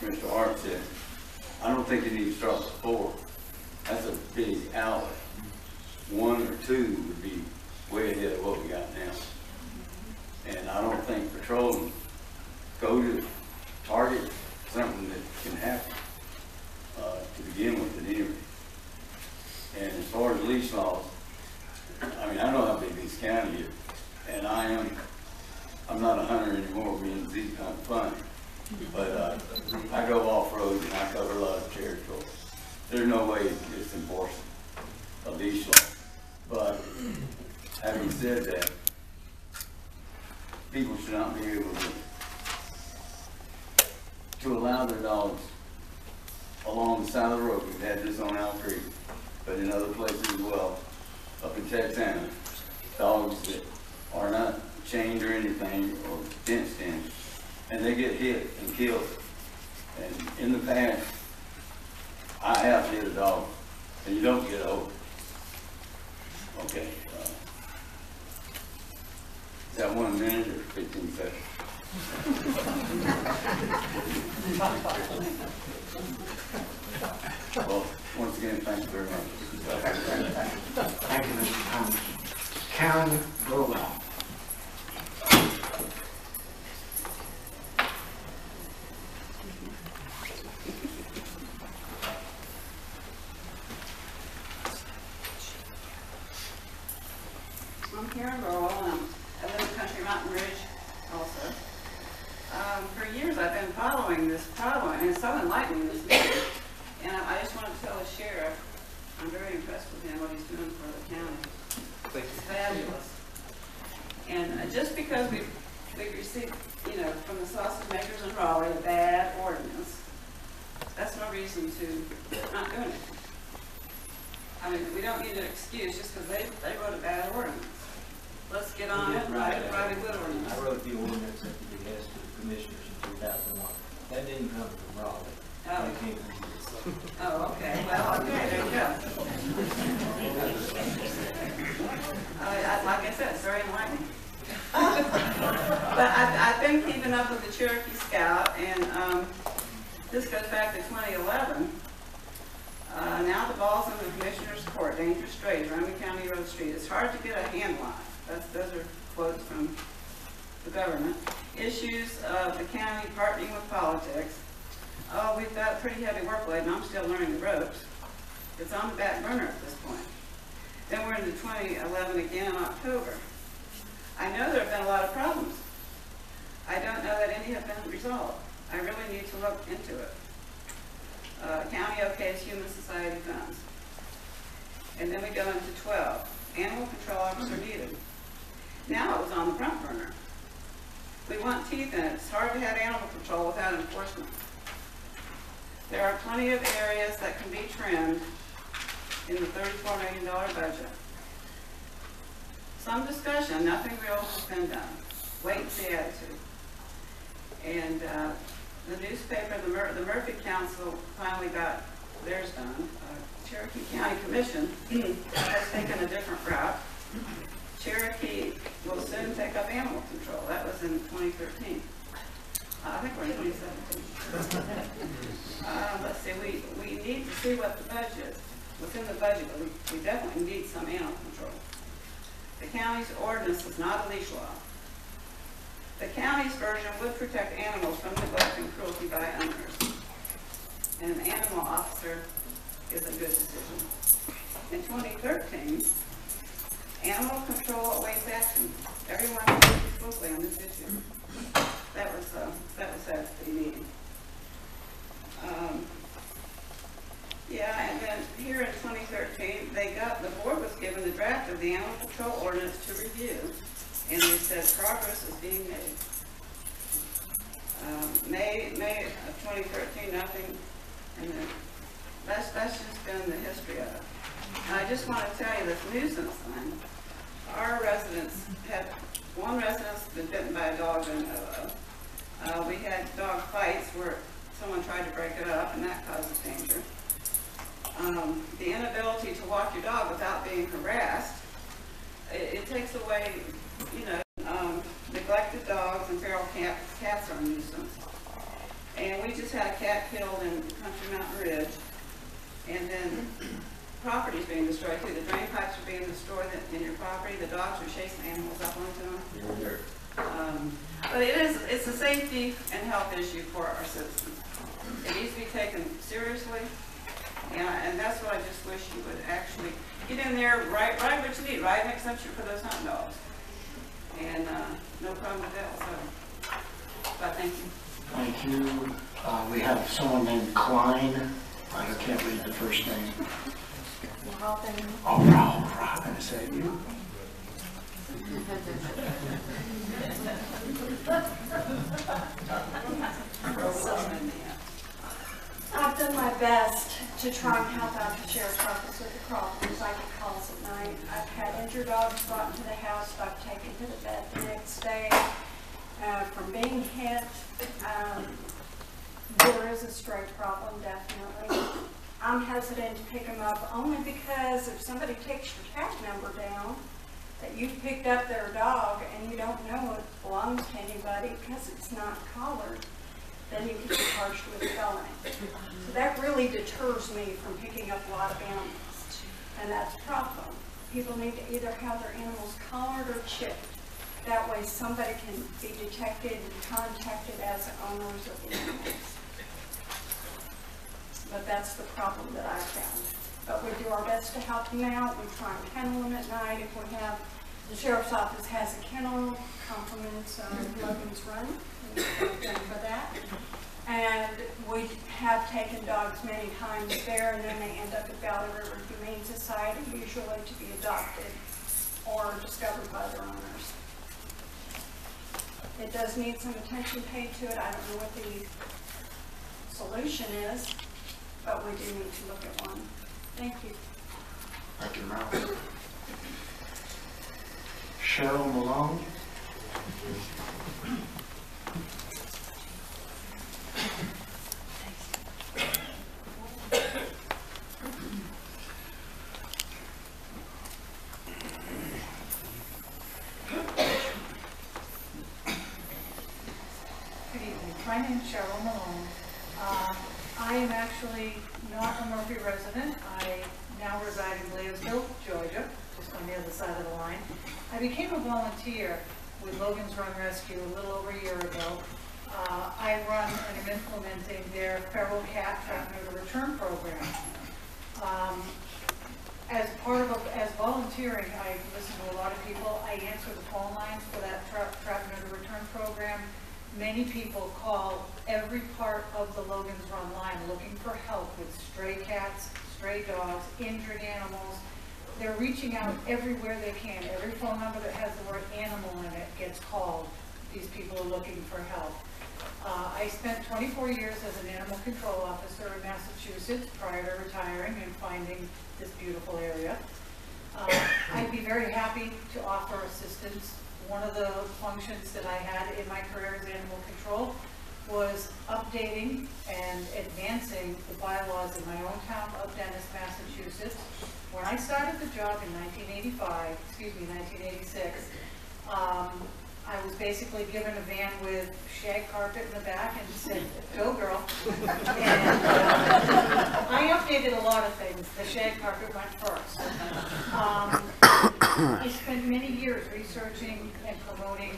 Mr. Hart said, I don't think you need to start with 4. That's a big outlay. 1 or 2 would be way ahead of what we got now. And I don't think patrolling, go to target something that can happen to begin with at any rate. And as far as leash laws, I mean, I know how big this county is, and I'm not a hunter anymore, being these kind of fun. But I go off-road and I cover a lot of territory. There's no way it's enforcing a leash law. But having said that, people should not be able to allow their dogs along the side of the road. We've had this on Owl Creek, but in other places as well, up in Texas, dogs that are not chained or anything or fenced in, and they get hit and killed. And in the past, I have hit a dog, and you don't get over. Okay. Is that 1 minute or 15 seconds? Well, once again, thank you very much. Thank you, Mr. Thomas. Karen Burwell. I'm Karen Burwell, and I live in Country Mountain Ridge also. For years I've been following this problem, and it's so enlightening, this meeting. And I just want to tell the sheriff, I'm very impressed with him, what he's doing for the county. It's fabulous. And just because we've received, from the sausage makers in Raleigh, a bad ordinance, that's no reason to not doing it. I mean, we don't need an excuse just because they wrote a bad ordinance. Let's get on it and write a good ordinance. I wrote the ordinance at the behest of the commissioners in 2001. That didn't come from Raleigh. That came from you. Oh, okay. Well, okay, there you go. Like I said, it's very enlightening. But I've been keeping up with the Cherokee Scout, and this goes back to 2011. Now the ball's in the Commissioner's Court, dangerous strays, Roman County Road Street. It's hard to get a handle on it. Those are quotes from the government. Issues of the county partnering with politics. Oh, we've got a pretty heavy workload, and I'm still learning the ropes. It's on the back burner at this point. Then we're into 2011 again in October. I know there have been a lot of problems. I don't know that any have been resolved. I really need to look into it. County okays Human Society funds. And then we go into 12. Animal control officer needed. Now it was on the front burner. We want teeth in it. It's hard to have animal control without enforcement. There are plenty of areas that can be trimmed in the $34 million budget. Some discussion, nothing real has been done. Wait and see attitude. And the newspaper, the Murphy Council finally got theirs done. Cherokee County Commission has taken a different route. Cherokee will soon take up animal control. That was in 2013. I think we're in 2017. Let's see, we need to see what the budget, what's in the budget, but we definitely need some animal control. The county's ordinance is not a leash law. The county's version would protect animals from neglect and cruelty by owners. And an animal officer is a good decision. In 2013, animal control awaits action. Everyone moves swiftly on this issue. That was at the meeting. Yeah, and then here in 2013, the board was given the draft of the animal control ordinance to review, and they said progress is being made. May of 2013, nothing, and then that's just been the history of it. And I just want to tell you this nuisance thing. Our residents one resident's been bitten by a dog in Novo. We had dog fights where someone tried to break it up, and that causes danger. The inability to walk your dog without being harassed, it takes away, you know, neglected dogs and feral cats are a nuisance. And we just had a cat killed in Country Mountain Ridge, and then property's being destroyed too. The drain pipes are being destroyed in your property. The dogs are chasing animals up onto them. But it's a safety and health issue for our citizens. It needs to be taken seriously, and that's what I just wish you would actually get in there, write what you need, write an exception for those hunting dogs. And no problem with that, so, but thank you. Thank you. We have someone named Klein. I can't read the first name. Robin. Oh, Robin, is that you? I've done my best to try and help out the sheriff's office with the problems. I get calls at night. I've had injured dogs brought into the house that I've taken to the vet the next day from being hit. There is a stray problem, definitely. I'm hesitant to pick them up only because if somebody takes your tag number down, that you've picked up their dog and you don't know it belongs to anybody because it's not collared, then you can be charged with a felony. So that really deters me from picking up a lot of animals, and that's a problem. People need to either have their animals collared or chipped. That way somebody can be detected and contacted as the owners of the animals. But that's the problem that I've found. But we do our best to help them out. We try and kennel them at night. If we have, the sheriff's office has a kennel, compliments Logan's Run. We thank them for that. And we have taken dogs many times there, and then they end up at Valley River Humane Society, usually to be adopted or discovered by their owners. It does need some attention paid to it. I don't know what the solution is, but we do need to look at one. Thank you. Thank you, Ralph. Cheryl Malone. Good evening. My name is Cheryl Malone. I am actually not a Murphy resident. I now reside in Blaisdell, Georgia, just on the other side of the line. I became a volunteer with Logan's Run Rescue a little over a year ago. I run and am implementing their feral cat trap neuter return program. As volunteering, I listen to a lot of people. I answer the phone lines for that trap neuter return program. Many people call every part of the Logan's Run line looking for help with stray cats, stray dogs, injured animals. They're reaching out everywhere they can. Every phone number that has the word animal in it gets called. These people are looking for help. I spent 24 years as an animal control officer in Massachusetts prior to retiring and finding this beautiful area. I'd be very happy to offer assistance. One of the functions that I had in my career as animal control was updating and advancing the bylaws in my own town of Dennis, Massachusetts. When I started the job in 1986, I was basically given a van with shag carpet in the back and said, go girl. And I updated a lot of things. The shag carpet went first. I spent many years researching and promoting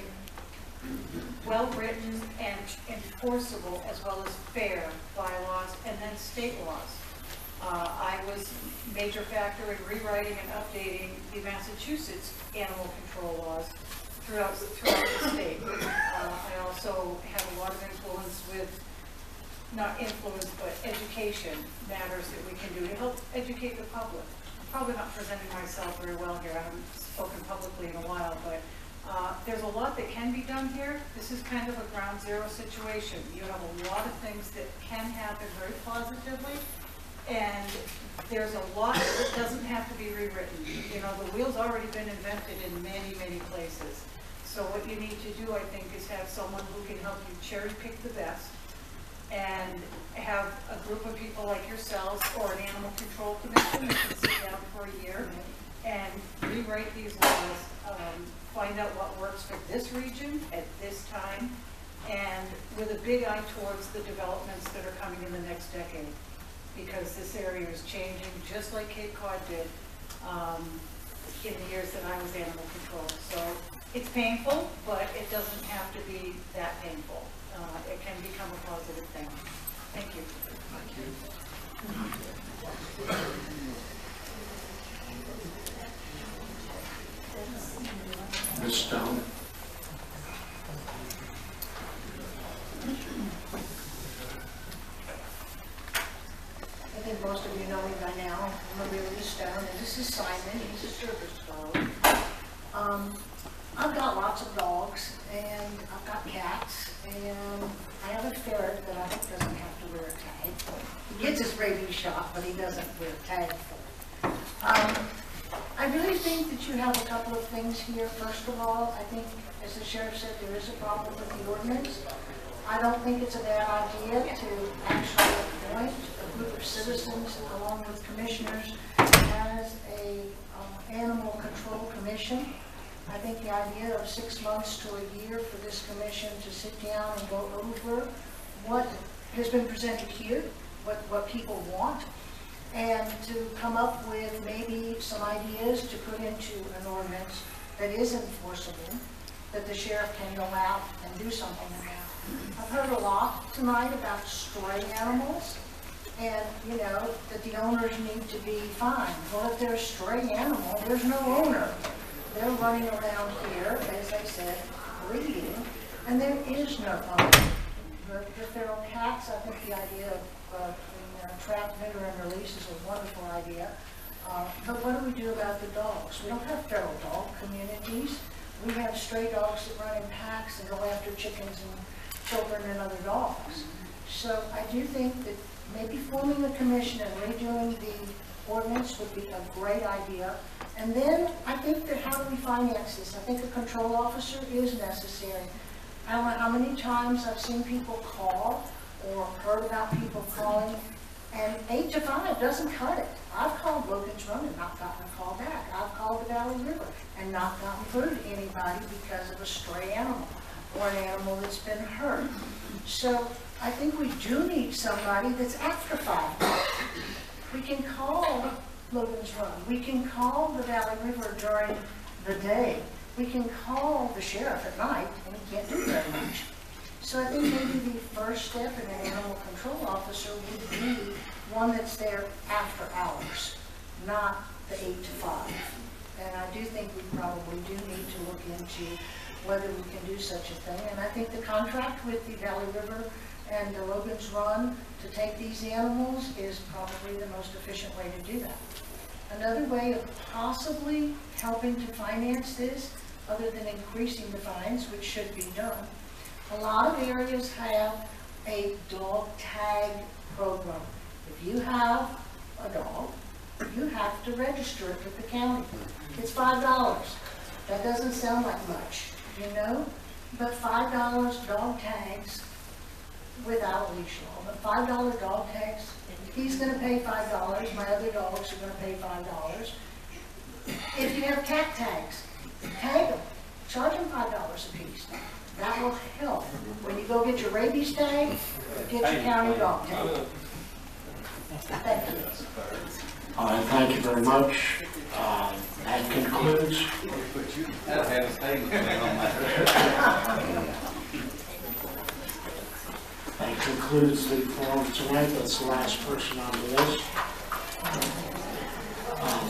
well-written and enforceable as well as fair bylaws and then state laws. I was a major factor in rewriting and updating the Massachusetts animal control laws throughout the state. I also have a lot of influence with, not influence, but education matters that we can do to help educate the public. I'm probably not presenting myself very well here. I haven't spoken publicly in a while, but there's a lot that can be done here. This is kind of a ground zero situation. You have a lot of things that can happen very positively, and there's a lot that doesn't have to be rewritten. You know, the wheel's already been invented in many, many places. So what you need to do, I think, is have someone who can help you cherry pick the best and have a group of people like yourselves or an animal control commission that can sit down for a year and rewrite these laws, find out what works for this region at this time, and with a big eye towards the developments that are coming in the next decade, because this area is changing just like Cape Cod did in the years that I was animal control. So it's painful, but it doesn't have to be that painful. It can become a positive thing. Thank you. Thank you. Ms. Stone. I think most of you know me by now. I'm Amelia Stone, and this is Simon. He's a service dog. I've got lots of dogs, and I've got cats, and I have a ferret that I think doesn't have to wear a tag. He gets his rabies shot, but he doesn't wear a tag for it. I really think that you have a couple of things here. First of all, I think, as the sheriff said, there is a problem with the ordinance. I don't think it's a bad idea to actually appoint a group of citizens along with commissioners as a animal control commission. I think the idea of 6 months to a year for this commission to sit down and go over what has been presented here, what people want, and to come up with maybe some ideas to put into an ordinance that is enforceable, that the sheriff can go out and do something about. I've heard a lot tonight about stray animals, and you know, that the owners need to be fined. Well, if they're a stray animal, there's no owner. They're running around here, as I said, breeding, and there is no owner. The feral cats, I think the idea of trap, neuter, and release is a wonderful idea. But what do we do about the dogs? We don't have feral dog communities. We have stray dogs that run in packs and go after chickens and children and other dogs. So I do think that maybe forming a commission and redoing the ordinance would be a great idea. And then I think that how do we finance this? I think a control officer is necessary. I don't know how many times I've seen people call or heard about people calling, and 8 to 5 doesn't cut it. I've called Logan's Run and not gotten a call back. I've called the Valley River and not gotten through to anybody because of a stray animal or an animal that's been hurt. So I think we do need somebody that's after 5. We can call Logan's Run. We can call the Valley River during the day. We can call the sheriff at night, and he can't do very much. So I think maybe the first step in an animal control officer would be one that's there after hours, not the 8 to 5. And I do think we probably do need to look into whether we can do such a thing. And I think the contract with the Valley River and the Logan's Run to take these animals is probably the most efficient way to do that. Another way of possibly helping to finance this, other than increasing the fines, which should be done, a lot of areas have a dog tag program. If you have a dog, you have to register it with the county. It's $5. That doesn't sound like much, you know, but $5 dog tags without a leash law. But $5 dog tags, he's going to pay $5. My other dogs are going to pay $5. If you have cat tags, tag them. Charge them $5 a piece. That will help. When you go get your rabies tag, get your county dog tag. Thank you. Thank you very much. That concludes. That concludes the forum tonight. That's the last person on the list.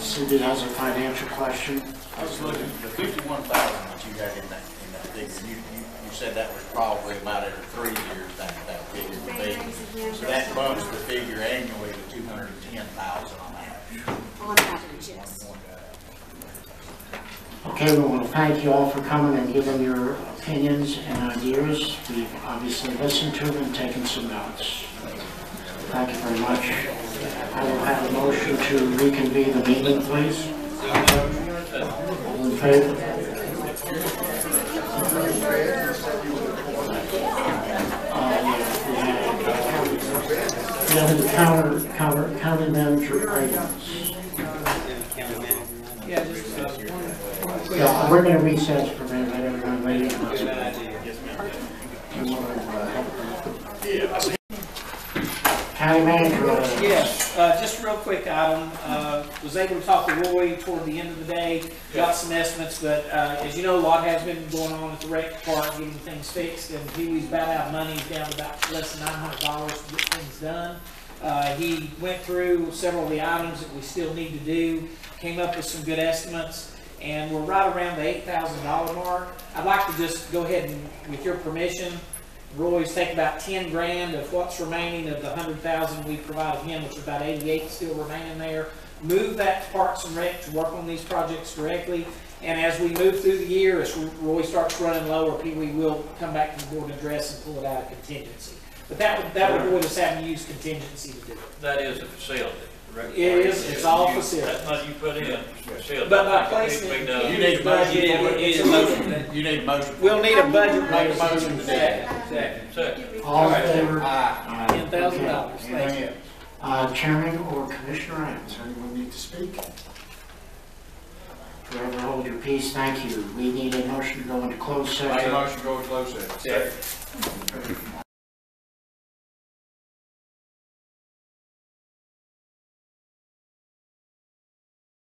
Cindy has a financial question. I was looking at the 51,000 that you had in that figure. You said that was probably about every 3 years that figure would be. So that bumps the figure annually to 210,000 on average. On average, yes. Okay, we want to thank you all for coming and giving your opinions and ideas. We've obviously listened to them and taken some notes. Thank you very much. I will have a motion to reconvene the meeting, please. All in favor? We had Then the county manager items. Yeah, just, Yeah, we're gonna recess for a minute, let everyone wait. County manager items. Yes, just a real quick item, was able to talk to Roy toward the end of the day, got some estimates, but, as you know, a lot has been going on at the rec park, getting things fixed, and Pee-wee's about out of money, he's down to about less than $900 to get things done. He went through several of the items that we still need to do, came up with some good estimates, and we're right around the $8,000 mark. I'd like to just go ahead and, with your permission, Roy's take about 10 grand of what's remaining of the 100,000 we provided him, which is about 88 still remaining there. Move that to Parks and Rec to work on these projects directly. And as we move through the year, as Roy starts running lower, we will come back to the board and address and pull it out of contingency. But that would avoid us having to use contingency to do it. That is a facility. It is, it's all facility. That money you put in, facility. But by placing it, You need a motion. You need a motion. We'll need a budget. Make a motion to that. Second. All in favor? $10,000. Thank you. Chairman or Commissioner Adams, anyone need to speak? Forever hold your peace, thank you. We need a motion to go into closed session. Make a motion to go to closed session. Second.